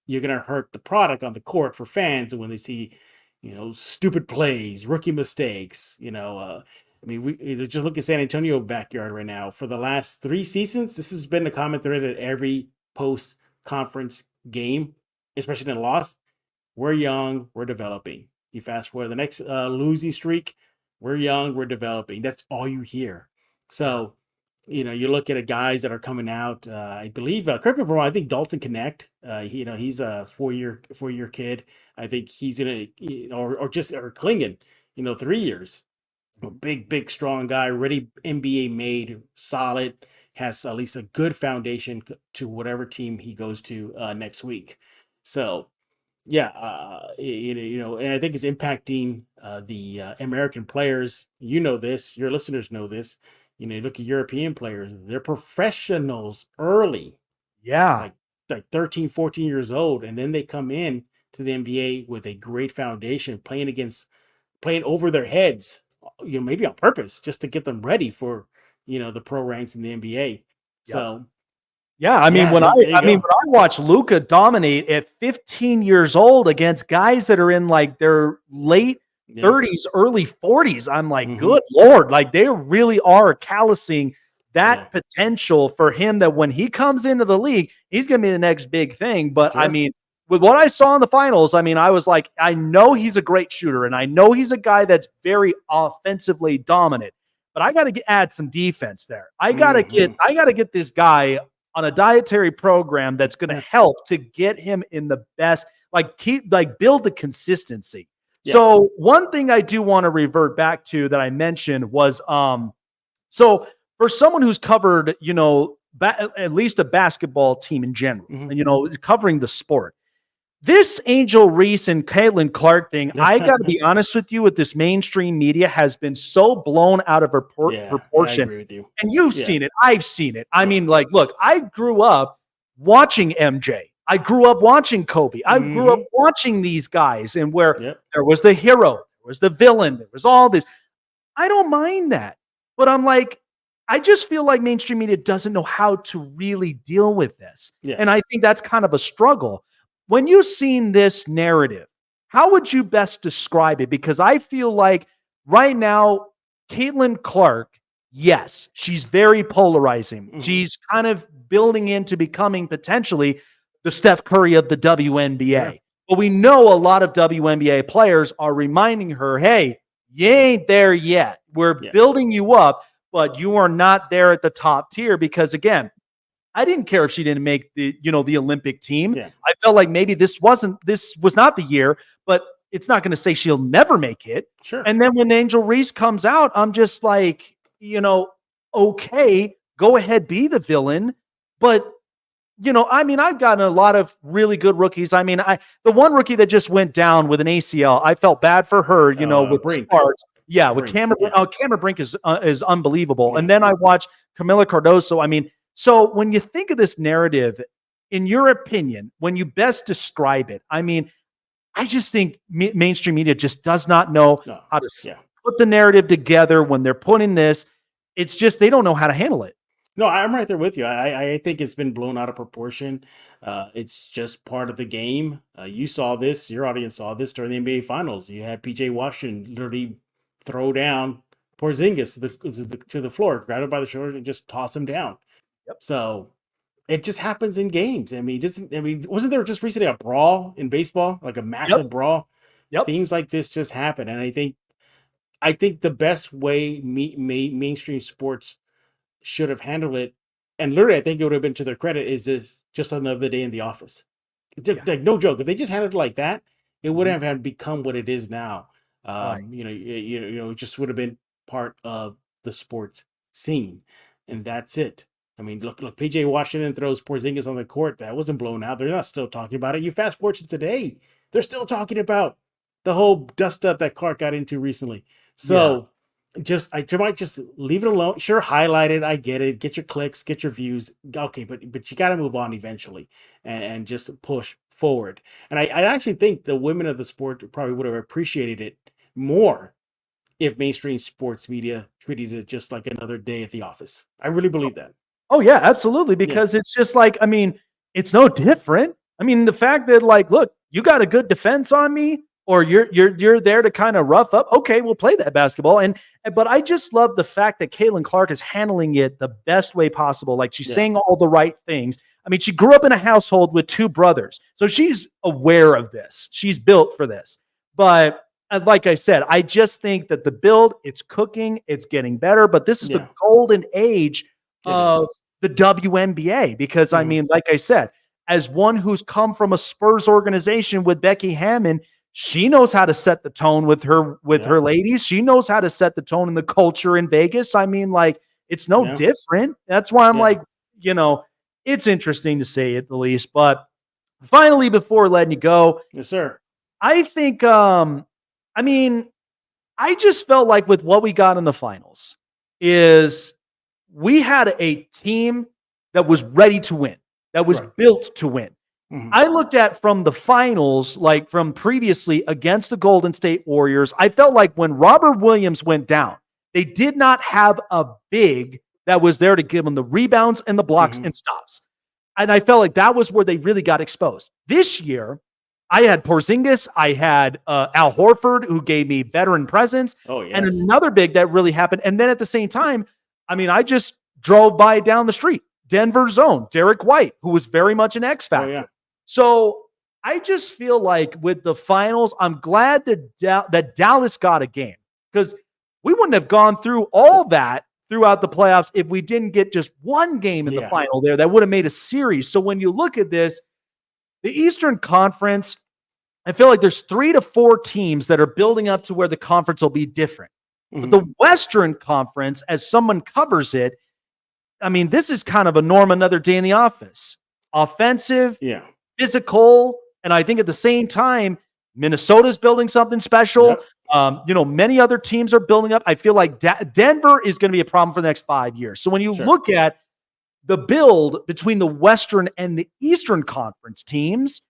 you're going to hurt the product on the court for fans when they see, stupid plays, rookie mistakes. We just look at San Antonio backyard right now. For the last 3 seasons, this has been a common thread at every post-conference game, especially in a loss. We're young, we're developing. You fast forward the next losing streak, we're young, we're developing. That's all you hear. So, you look at guys that are coming out. I believe, correct me if I'm wrong, I think Dalton Connect. He's a 4-year kid. I think he's gonna, or Klingon, 3 years. Big, strong guy, ready NBA made, solid, has at least a good foundation to whatever team he goes to next week. So. Yeah, and I think it's impacting the American players. This, your listeners know this. You look at European players, they're professionals early. Yeah. Like 13, 14 years old. And then they come in to the NBA with a great foundation, playing over their heads, maybe on purpose, just to get them ready for, the pro ranks in the NBA. So Yeah, I mean, Yeah, there you when go. I watch Luka dominate at 15 years old against guys that are in like their late Yeah. 30s, early 40s, I'm like, Hmm. good Lord, like they really are callousing Yeah. that potential for him that when he comes into the league, he's going to be the next big thing. But I Sure. mean, with what I saw in the finals, I mean, I was like, I know he's a great shooter and I know he's a guy that's very offensively dominant, but I got to add some defense there. Hmm. I got to get this guy on a dietary program that's going to Yeah. help to get him in the best, build the consistency. Yeah. So one thing I do want to revert back to that I mentioned was, so for someone who's covered, at least a basketball team in general, Hmm. and covering the sport, this Angel Reese and Caitlin Clark thing, I got to be honest with you, with this mainstream media has been so blown out of Yeah. I proportion. agree with you. And you've Yeah. seen it. I've seen it. I Yeah. mean, like, look, I grew up watching MJ. I grew up watching Kobe. I grew up Hmm. watching these guys, and where Yep. there was the hero, there was the villain, there was all this. I don't mind that. But I'm like, I just feel like mainstream media doesn't know how to really deal with this. Yeah. And I think that's kind of a struggle. When you've seen this narrative, how would you best describe it? Because I feel like right now, Caitlin Clark, yes, she's very polarizing. Hmm. She's kind of building into becoming potentially the Steph Curry of the WNBA. Sure. But we know a lot of WNBA players are reminding her, hey, you ain't there yet. We're Yeah. building you up, but you are not there at the top tier because, again, I didn't care if she didn't make the Olympic team. Yeah. I felt like maybe this was not the year, but it's not going to say she'll never make it. Sure. And then when Angel Reese comes out, I'm just like, okay, go ahead, be the villain. But, I mean, I've gotten a lot of really good rookies. I mean, the one rookie that just went down with an ACL, I felt bad for her, with Brink. Sparks. Yeah, with Brink, Cameron. yeah. Cameron Brink is unbelievable. Yeah. And then I watched Camila Cardoso. I mean, so when you think of this narrative, in your opinion, when you best describe it, I mean, I just think mainstream media just does not know No. how to Yeah. put the narrative together when they're putting this. It's just they don't know how to handle it. No, I'm right there with you. I think it's been blown out of proportion. It's just part of the game. You saw this, your audience saw this during the NBA Finals. You had PJ Washington literally throw down Porzingis to the floor, grab him by the shoulder, and just toss him down. Yep. So it just happens in games. I mean, wasn't there just recently a brawl in baseball, like a massive brawl? Yep. Things like this just happen, and I think the best way mainstream sports should have handled it, and literally, I think it would have been to their credit, is this just another day in the office? Yeah. Like, no joke. If they just handled it like that, it Mhm. wouldn't have become what it is now. Right. It just would have been part of the sports scene, and that's it. I mean, look, PJ Washington throws Porzingis on the court. That wasn't blown out. They're not still talking about it. You fast forward to today, they're still talking about the whole dust up that Clark got into recently. So I might just leave it alone. Sure, highlight it. I get it. Get your clicks, get your views. Okay, but you got to move on eventually and just push forward. And I actually think the women of the sport probably would have appreciated it more if mainstream sports media treated it just like another day at the office. I really believe that. Oh yeah, absolutely. Because it's just like, I mean, it's no different. I mean, the fact that like, look, you got a good defense on me, or you're there to kind of rough up. Okay, we'll play that basketball. But I just love the fact that Caitlin Clark is handling it the best way possible. Like she's saying all the right things. I mean, she grew up in a household with two brothers, so she's aware of this. She's built for this. But like I said, I just think that the build, it's cooking, it's getting better. But this is the golden age of the WNBA because I mean, like I said, as one who's come from a Spurs organization with Becky Hammond, she knows how to set the tone with her ladies. She knows how to set the tone in the culture in Vegas. I mean, like it's no different. That's why I'm like, it's interesting to say at the least. But finally, before letting you go, yes, sir. I think, I mean, I just felt like with what we got in the finals is we had a team that was ready to win, that was built to win. I looked at from the finals, like from previously against the Golden State Warriors, I felt like when Robert Williams went down, they did not have a big that was there to give them the rebounds and the blocks and stops. And I felt like that was where they really got exposed. This year, I had Porzingis, I had Al Horford, who gave me veteran presence, Oh, yes. and another big that really happened. And then at the same time, I mean, I just drove by down the street, Denver's own Derek White, who was very much an X factor. Oh, yeah. So I just feel like with the finals, I'm glad that Dallas got a game, because we wouldn't have gone through all that throughout the playoffs if we didn't get just one game in the final there that would have made a series. So when you look at this, the Eastern Conference, I feel like there's 3 to 4 teams that are building up to where the conference will be different. But the Western Conference, as someone covers it, I mean, this is kind of a Norm Another Day in the Office. Offensive, physical, and I think at the same time, Minnesota's building something special. Many other teams are building up. I feel like Denver is going to be a problem for the next 5 years. So when you look at the build between the Western and the Eastern Conference teams,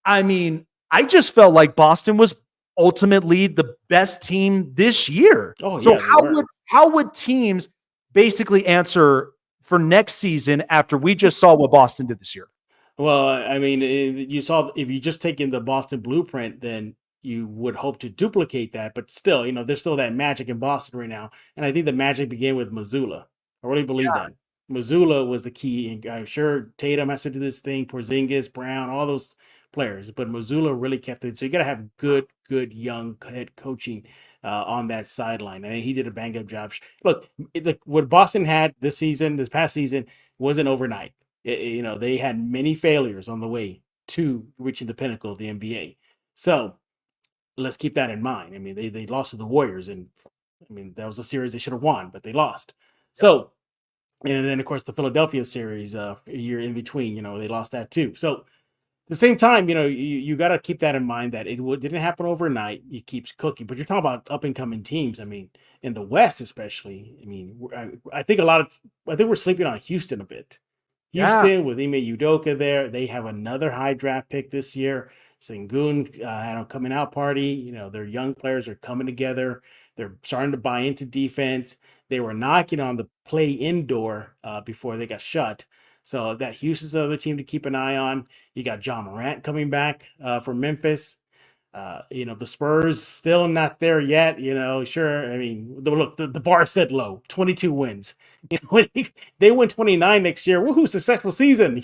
I mean, I just felt like Boston was ultimately the best team this year. So how would teams basically answer for next season after we just saw what Boston did this year? Well, I mean, you saw, if you just take in the Boston blueprint, then you would hope to duplicate that. But still, there's still that magic in Boston right now. And I think the magic began with Missoula. I really believe that. Missoula was the key. And I'm sure Tatum has to do this thing, Porzingis, Brown, all those players. But Missoula really kept it. So you got to have good young head coaching on that sideline. And he did a bang-up job. Look, what Boston had this past season, wasn't overnight. They had many failures on the way to reaching the pinnacle of the NBA. So let's keep that in mind. I mean, they lost to the Warriors, and I mean, that was a series they should have won, but they lost. So, and then of course the Philadelphia series, a year in between, they lost that too. So at the same time, you got to keep that in mind, that it didn't happen overnight. You keep cooking, but you're talking about up and coming teams. I mean, in the West especially. I mean, I think we're sleeping on Houston a bit. Houston with Ime Udoka there, they have another high draft pick this year. Sengun had a coming out party. Their young players are coming together. They're starting to buy into defense. They were knocking on the play indoor before they got shut. So that Houston's the other team to keep an eye on. You got John Morant coming back from Memphis. The Spurs still not there yet. Sure. I mean, look, the bar set low, 22 wins. They win 29 next year. Woohoo! Successful season.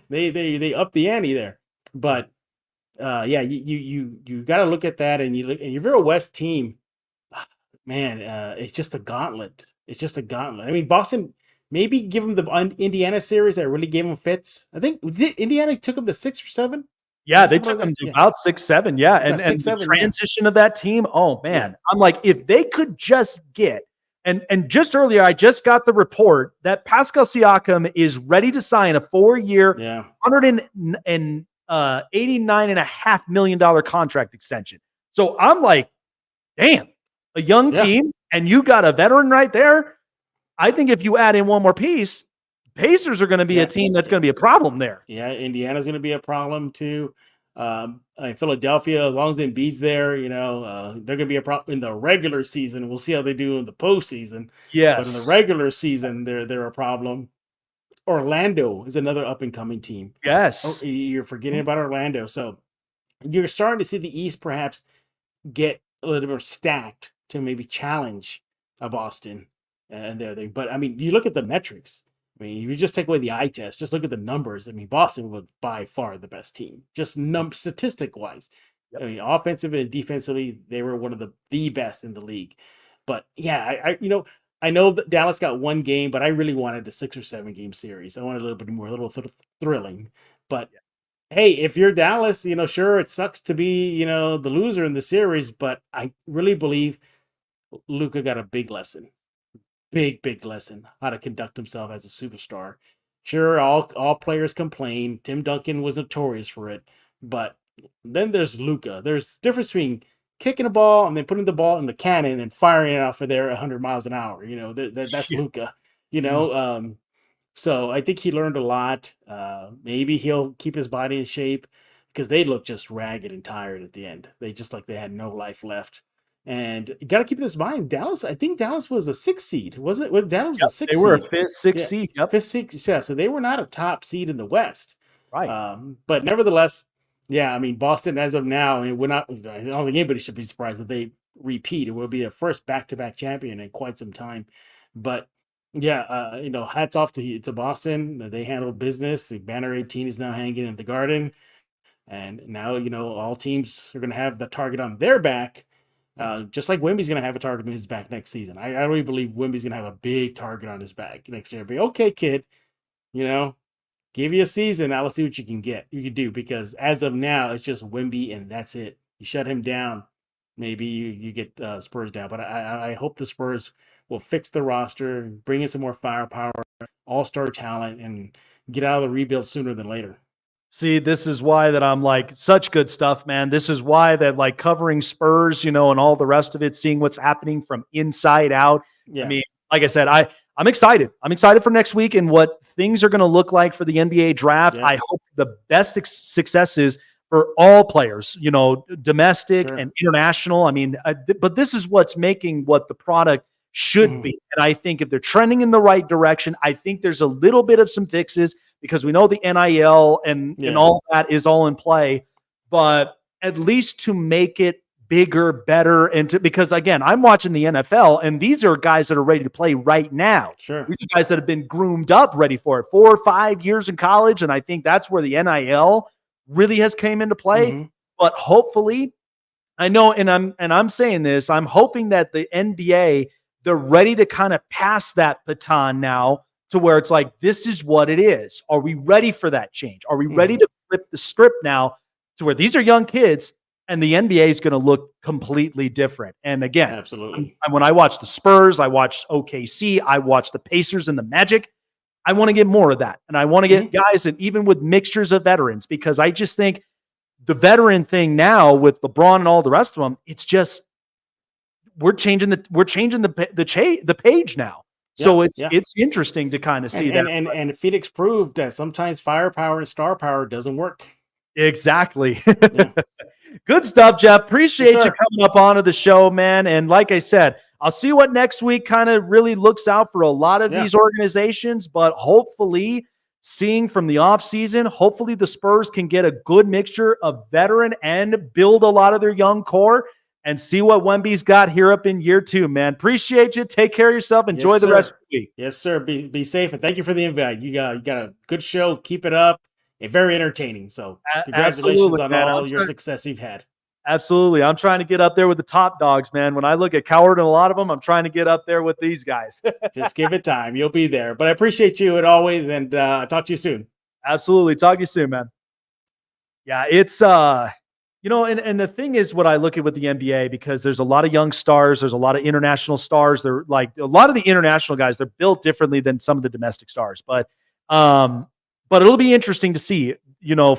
They up the ante there. But you got to look at that, and if you're a West team, man, it's just a gauntlet. I mean, Boston maybe give them the Indiana series that really gave them fits. I think Indiana took them to 6 or 7. Yeah, they took them to about 6, 7. Yeah, and the transition of that team. Oh man, I'm like, if they could just get. And just earlier, I just got the report that Pascal Siakam is ready to sign a 4-year, $189.5 million contract extension. So I'm like, damn, a young team, and you got a veteran right there. I think if you add in one more piece, Pacers are going to be a team that's going to be a problem there. Yeah, Indiana's going to be a problem too. Philadelphia, as long as Embiid's there, they're going to be a problem in the regular season. We'll see how they do in the postseason. Yes, but in the regular season, they're a problem. Orlando is another up and coming team. Yes, you're forgetting about Orlando. So you're starting to see the East perhaps get a little bit more stacked to maybe challenge a Boston and their thing. But I mean, you look at the metrics. I mean, if you just take away the eye test, just look at the numbers. I mean, Boston was by far the best team, just statistic wise. I mean, offensively and defensively, they were one of the best in the league. But yeah, I know that Dallas got one game, but I really wanted a 6 or 7 game series. I wanted a little bit more, a little thrilling. But hey, if you're Dallas, sure, it sucks to be, the loser in the series, but I really believe Luka got a big lesson. Big lesson how to conduct himself as a superstar. Sure, all players complain. Tim Duncan was notorious for it, but then there's Luka. There's difference between kicking a ball and then putting the ball in the cannon and firing it out for there 100 miles an hour. That's Luka. So I think he learned a lot. Maybe he'll keep his body in shape, because they look just ragged and tired at the end. They just like they had no life left. And you got to keep this in mind. Dallas, I think Dallas was a 6th seed, wasn't it? Dallas was a 6th They were seed. a fifth, sixth seed. Yep. 5th, 6th. Yeah, so they were not a top seed in the West. Right. But nevertheless, yeah, I mean, Boston, as of now, I don't think anybody should be surprised if they repeat. It will be their first back-to-back champion in quite some time. But yeah, hats off to Boston. They handled business. The banner 18 is now hanging in the Garden. And now, all teams are going to have the target on their back, just like Wemby's going to have a target on his back next season. I really believe Wemby's going to have a big target on his back next year. But okay, kid, give you a season. Now let's see what you can do, because as of now, it's just Wemby and that's it. You shut him down, maybe you get Spurs down. But I hope the Spurs will fix the roster, bring in some more firepower, all-star talent, and get out of the rebuild sooner than later. See, this is why that I'm like, such good stuff, man. This is why that, like, covering Spurs, and all the rest of it, seeing what's happening from inside out. Yeah. I mean, like I said, I'm excited. I'm excited for next week and what things are going to look like for the NBA draft. Yeah. I hope the best successes for all players, domestic and international. I mean, but this is what's making what the product should be. And I think if they're trending in the right direction, I think there's a little bit of some fixes, because we know the NIL and all that is all in play, but at least to make it bigger, better, because again, I'm watching the NFL and these are guys that are ready to play right now. Sure. These are guys that have been groomed up, ready for it, 4 or 5 years in college. And I think that's where the NIL really has came into play. But hopefully, I know, and I'm saying this, I'm hoping that the NBA, they're ready to kind of pass that baton now to where it's like, this is what it is. Are we ready for that change? Are we ready to flip the script now to where these are young kids and the NBA is going to look completely different? And again, absolutely. When I watch the Spurs, I watch OKC, I watch the Pacers and the Magic, I want to get more of that. And I want to get guys, and even with mixtures of veterans, because I just think the veteran thing now with LeBron and all the rest of them, it's just, we're changing the page now. So it's interesting to kind of see that. And Phoenix proved that sometimes firepower and star power doesn't work. Exactly. Good stuff, Jeff. Appreciate you coming up onto the show, man. And like I said, I'll see what next week kind of really looks out for a lot of these organizations, but hopefully, seeing from the offseason, hopefully the Spurs can get a good mixture of veteran and build a lot of their young core, and see what Wemby's got here up in year 2, man. Appreciate you. Take care of yourself. Enjoy the rest of the week. Yes, sir. Be safe, and thank you for the invite. You got a good show. Keep it up. And very entertaining. So congratulations on all your success you've had. Absolutely. I'm trying to get up there with the top dogs, man. When I look at Coward and a lot of them, I'm trying to get up there with these guys. Just give it time. You'll be there. But I appreciate you as always, and talk to you soon. Absolutely. Talk to you soon, man. Yeah, it's and the thing is, what I look at with the NBA, because there's a lot of young stars, there's a lot of international stars. They're like, a lot of the international guys, they're built differently than some of the domestic stars. But it'll be interesting to see,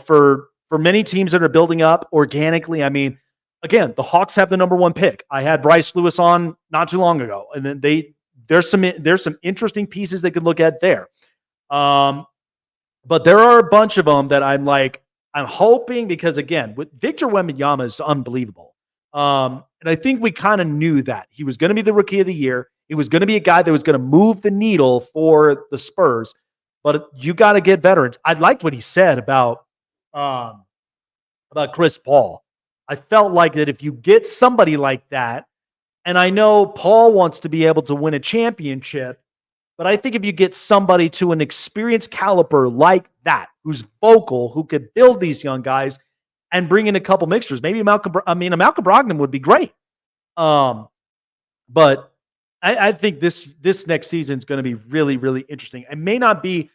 for many teams that are building up organically. I mean, again, the Hawks have the number 1 pick. I had Bryce Lewis on not too long ago, and then there's some interesting pieces they could look at there. But there are a bunch of them that I'm hoping, because again, with Victor Wembanyama is unbelievable. And I think we kind of knew that he was going to be the rookie of the year. He was going to be a guy that was going to move the needle for the Spurs, but you got to get veterans. I liked what he said about Chris Paul. I felt like that if you get somebody like that, and I know Paul wants to be able to win a championship, but I think if you get somebody to an experienced caliber like that, who's vocal, who could build these young guys and bring in a couple mixtures, maybe a Malcolm Brogdon would be great. But I think this next season is going to be really, really interesting. It may not be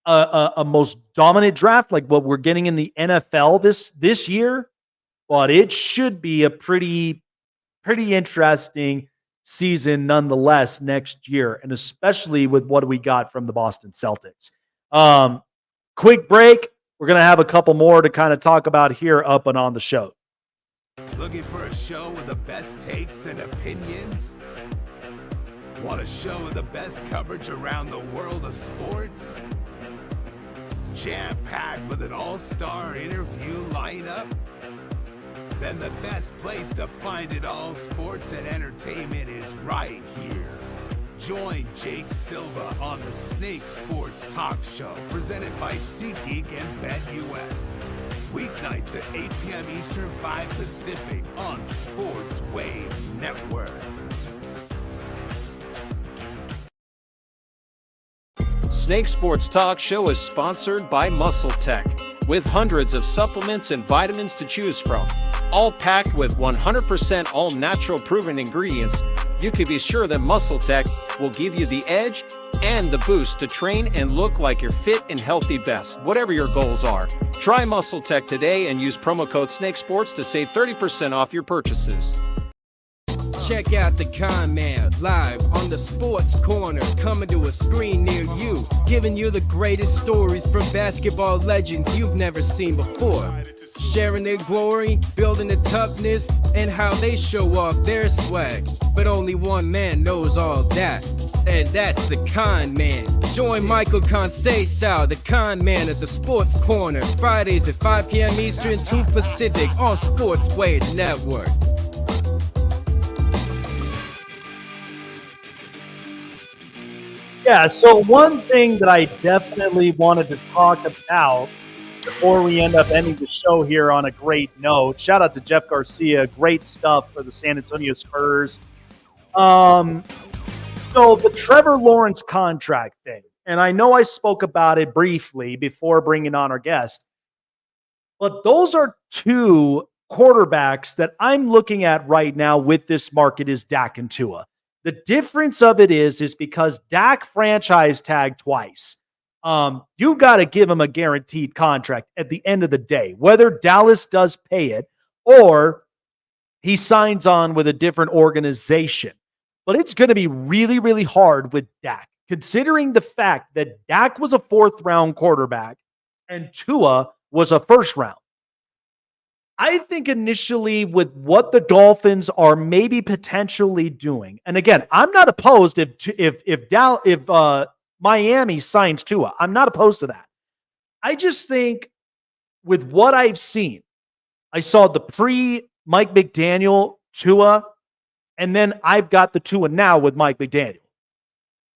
a most dominant draft like what we're getting in the NFL this year, but it should be a pretty interesting season nonetheless next year, and especially with what we got from the Boston Celtics. Quick break. We're going to have a couple more to kind of talk about here up and on the show. Looking for a show with the best takes and opinions? Want a show with the best coverage around the world of sports? Jam-packed with an all-star interview lineup? Then the best place to find it all, sports and entertainment, is right here. Join Jake Silva on the Snake Sports Talk Show, presented by SeatGeek and BetUS. Weeknights at 8 p.m. Eastern, 5 Pacific on Sports Wave Network. Snake Sports Talk Show is sponsored by Muscle Tech, with hundreds of supplements and vitamins to choose from, all packed with 100% all-natural proven ingredients. You can be sure that Muscle Tech will give you the edge and the boost to train and look like your fit and healthy best, whatever your goals are. Try Muscle Tech today and use promo code SNAKESPORTS to save 30% off your purchases. Check out the Con Man live on the Sports Corner, coming to a screen near you, giving you the greatest stories from basketball legends you've never seen before. Sharing their glory, building the toughness, and how they show off their swag. But only one man knows all that, and that's the Con Man. Join Michael Conceição, the Con Man, at the Sports Corner, Fridays at 5 p.m. Eastern, 2 Pacific on Sports Wave Network. Yeah, so one thing that I definitely wanted to talk about before we end up ending the show here on a great note. Shout out to Jeff Garcia. Great stuff for the San Antonio Spurs. So the Trevor Lawrence contract thing, and I know I spoke about it briefly before bringing on our guest, but those are two quarterbacks that I'm looking at right now with this market is Dak and Tua. The difference of it is because Dak franchise tagged twice. You got to give him a guaranteed contract at the end of the day, whether Dallas does pay it or he signs on with a different organization. But it's going to be really, really hard with Dak, considering the fact that Dak was a fourth-round quarterback and Tua was a first-round. I think initially with what the Dolphins are maybe potentially doing, and again, I'm not opposed if Miami signs Tua. I'm not opposed to that. I just think with what I've seen, I saw the pre-Mike McDaniel Tua, and then I've got the Tua now with Mike McDaniel.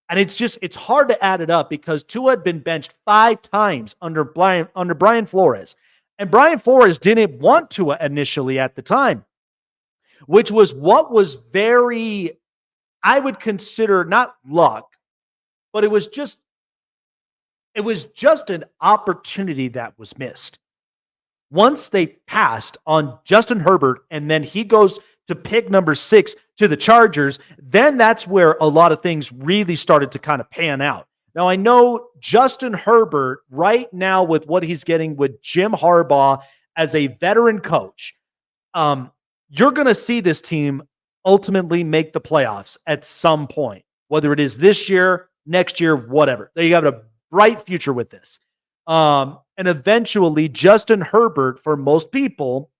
And it's hard to add it up because Tua had been benched 5 times under Brian Flores. And Brian Flores didn't want Tua initially at the time, which was what was very, I would consider not luck, but it was just an opportunity that was missed. Once they passed on Justin Herbert and then he goes to pick number 6 to the Chargers, then that's where a lot of things really started to kind of pan out. Now, I know Justin Herbert right now with what he's getting with Jim Harbaugh as a veteran coach, you're going to see this team ultimately make the playoffs at some point, whether it is this year, next year, whatever. They have a bright future with this. And eventually, Justin Herbert, for most people,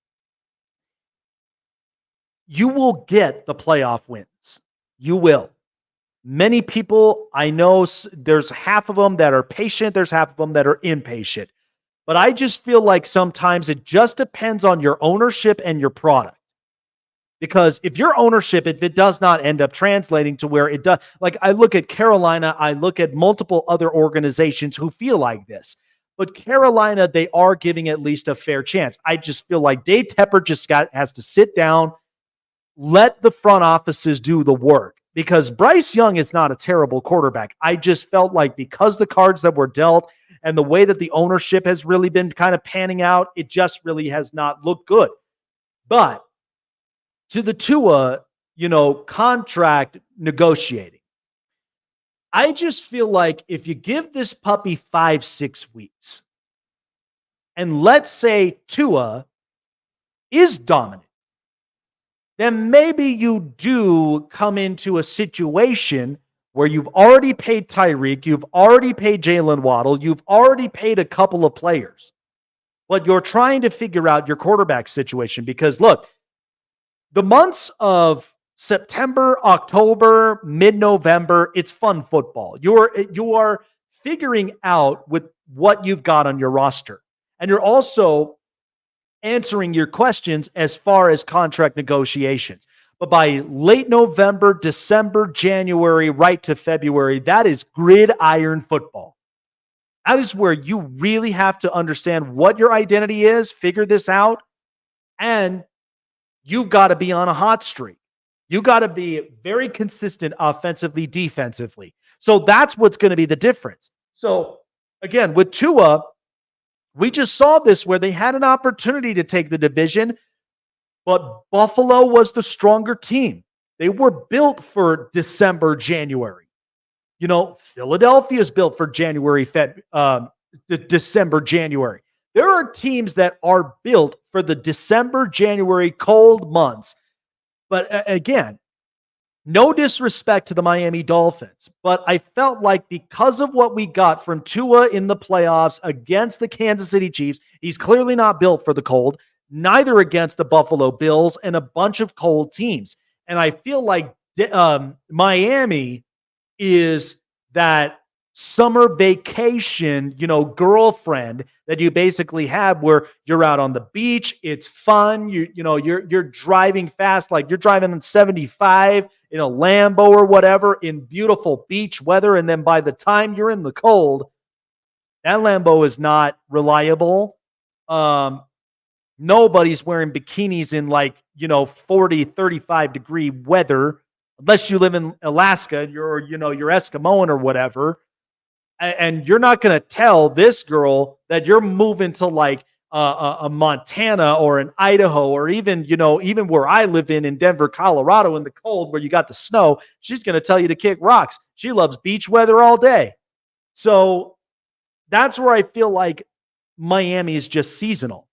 you will get the playoff wins. You will. Many people, I know there's half of them that are patient, there's half of them that are impatient. But I just feel like sometimes it just depends on your ownership and your product. Because if your ownership, if it does not end up translating to where it does, like I look at Carolina, I look at multiple other organizations who feel like this. But Carolina, they are giving at least a fair chance. I just feel like Dave Tepper just has to sit down, let the front offices do the work. Because Bryce Young is not a terrible quarterback. I just felt like because the cards that were dealt and the way that the ownership has really been kind of panning out, it just really has not looked good. But to the Tua, contract negotiating, I just feel like if you give this puppy 5-6 weeks, and let's say Tua is dominant, then maybe you do come into a situation where you've already paid Tyreek, you've already paid Jalen Waddle, you've already paid a couple of players, but you're trying to figure out your quarterback situation because, look, the months of September, October, mid-November, it's fun football. You are figuring out with what you've got on your roster, and you're also answering your questions as far as contract negotiations. But by late November, December, January, right to February, that is gridiron football. That is where you really have to understand what your identity is, figure this out, and you've got to be on a hot streak. You got to be very consistent offensively, defensively. So that's what's going to be the difference. So again, with Tua, we just saw this where they had an opportunity to take the division, but Buffalo was the stronger team. They were built for December, January. Philadelphia is built for December, January. There are teams that are built for the December, January cold months. But again, no disrespect to the Miami Dolphins, but I felt like because of what we got from Tua in the playoffs against the Kansas City Chiefs, he's clearly not built for the cold, neither against the Buffalo Bills and a bunch of cold teams. And I feel like Miami is that summer vacation, girlfriend that you basically have where you're out on the beach. It's fun. You're driving fast, like you're driving in 75 in a Lambo or whatever in beautiful beach weather. And then by the time you're in the cold, that Lambo is not reliable. Nobody's wearing bikinis in 40, 35 degree weather, unless you live in Alaska, you're Eskimoan or whatever. And you're not going to tell this girl that you're moving to a Montana or an Idaho or even where I live in Denver, Colorado in the cold where you got the snow. She's going to tell you to kick rocks. She loves beach weather all day. So that's where I feel like Miami is just seasonal.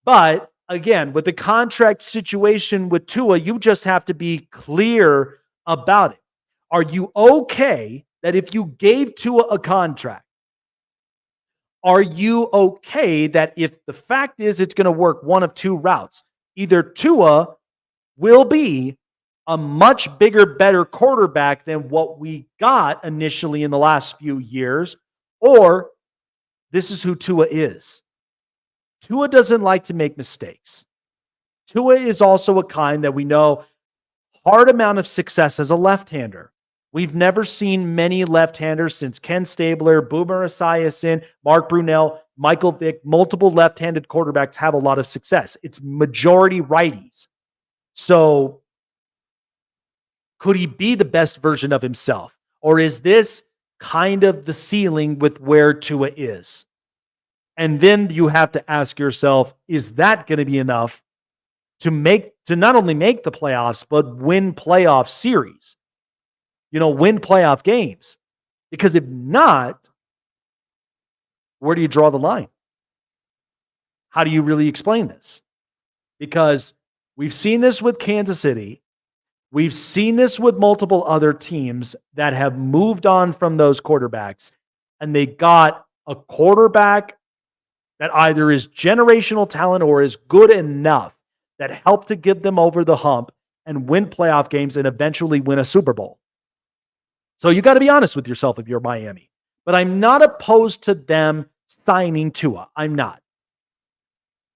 But again, with the contract situation with Tua, you just have to be clear about it. Are you okay that if you gave Tua a contract, are you okay that if the fact is it's going to work one of two routes? Either Tua will be a much bigger, better quarterback than what we got initially in the last few years, or this is who Tua is. Tua doesn't like to make mistakes. Tua is also a kind that we know hard amount of success as a left-hander. We've never seen many left-handers since Ken Stabler, Boomer Esiason, Mark Brunell, Michael Vick. Multiple left-handed quarterbacks have a lot of success. It's majority righties. So could he be the best version of himself? Or is this kind of the ceiling with where Tua is? And then you have to ask yourself, is that going to be enough to not only make the playoffs, but win playoff series? Win playoff games. Because if not, where do you draw the line? How do you really explain this? Because we've seen this with Kansas City. We've seen this with multiple other teams that have moved on from those quarterbacks, and they got a quarterback that either is generational talent or is good enough that helped to give them over the hump and win playoff games and eventually win a Super Bowl. So you got to be honest with yourself if you're Miami. But I'm not opposed to them signing Tua. I'm not.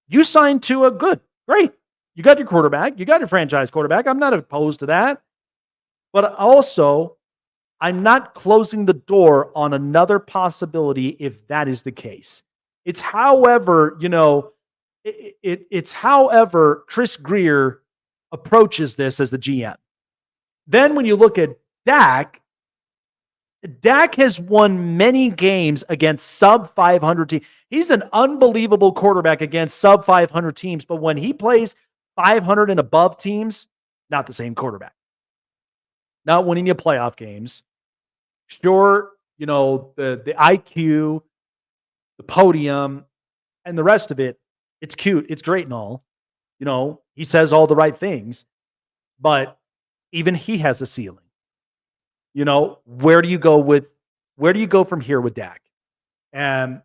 You signed Tua, good, great. You got your quarterback. You got your franchise quarterback. I'm not opposed to that. But also, I'm not closing the door on another possibility if that is the case. It's however, it's however Chris Grier approaches this as the GM. Then when you look at Dak has won many games against sub-500 teams. He's an unbelievable quarterback against sub-500 teams, but when he plays 500 and above teams, not the same quarterback. Not winning you playoff games. Sure, the IQ, the podium, and the rest of it, it's cute, it's great and all. He says all the right things, but even he has a ceiling. Where do you go from here with Dak? And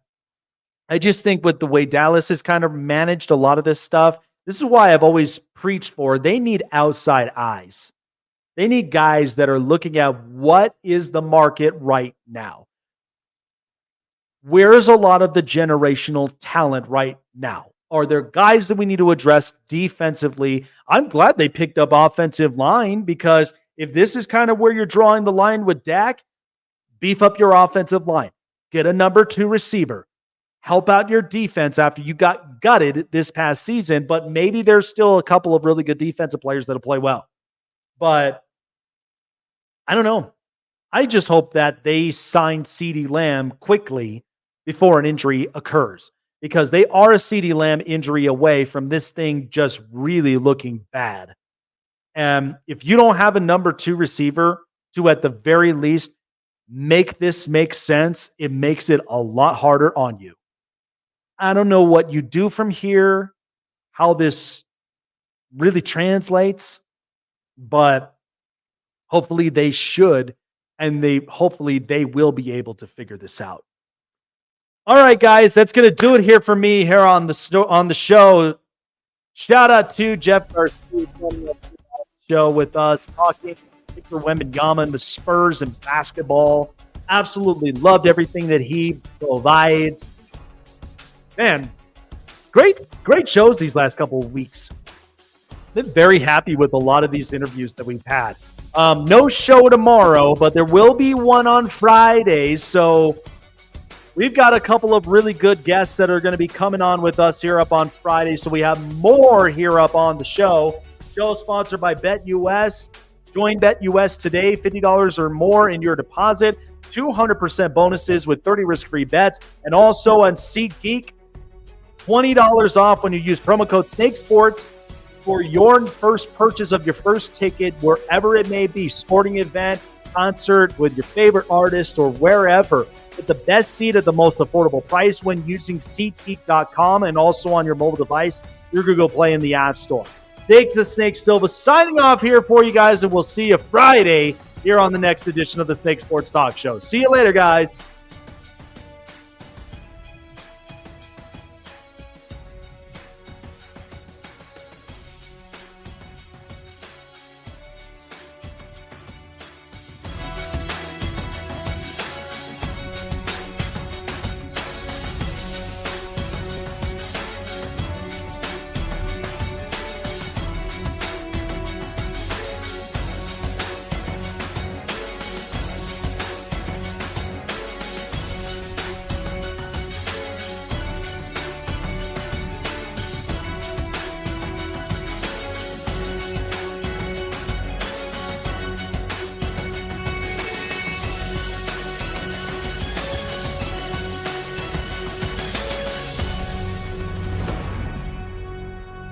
I just think with the way Dallas has kind of managed a lot of this stuff, this is why I've always preached for, they need outside eyes. They need guys that are looking at what is the market right now. Where's a lot of the generational talent right now? Are there guys that we need to address defensively? I'm glad they picked up offensive line, because if this is kind of where you're drawing the line with Dak, beef up your offensive line. Get a number 2 receiver. Help out your defense after you got gutted this past season, but maybe there's still a couple of really good defensive players that'll play well. But I don't know. I just hope that they sign CeeDee Lamb quickly before an injury occurs, because they are a CeeDee Lamb injury away from this thing just really looking bad. And if you don't have a number 2 receiver to, at the very least, make this make sense, it makes it a lot harder on you. I don't know what you do from here, how this really translates, but hopefully they should, and hopefully they will be able to figure this out. All right, guys, that's going to do it here for me here on the show. Shout out to Jeff Garcia coming up to the show with us, talking Victor Wembanyama and the Spurs and basketball. Absolutely loved everything that he provides. Man, great shows these last couple of weeks. Been very happy with a lot of these interviews that we've had. No show tomorrow, but there will be one on Friday. So we've got a couple of really good guests that are going to be coming on with us here up on Friday. So we have more here up on the show. Show sponsored by BetUS. Join BetUS today, $50 or more in your deposit, 200% bonuses with 30 risk-free bets, and also on SeatGeek, $20 off when you use promo code SNAKESPORTS for your first purchase of your first ticket, wherever it may be, sporting event, concert with your favorite artist, or wherever. Get the best seat at the most affordable price when using SeatGeek.com, and also on your mobile device, your Google Play in the App Store. Thanks to Snake Silva signing off here for you guys, and we'll see you Friday here on the next edition of the Snake Sports Talk Show. See you later, guys.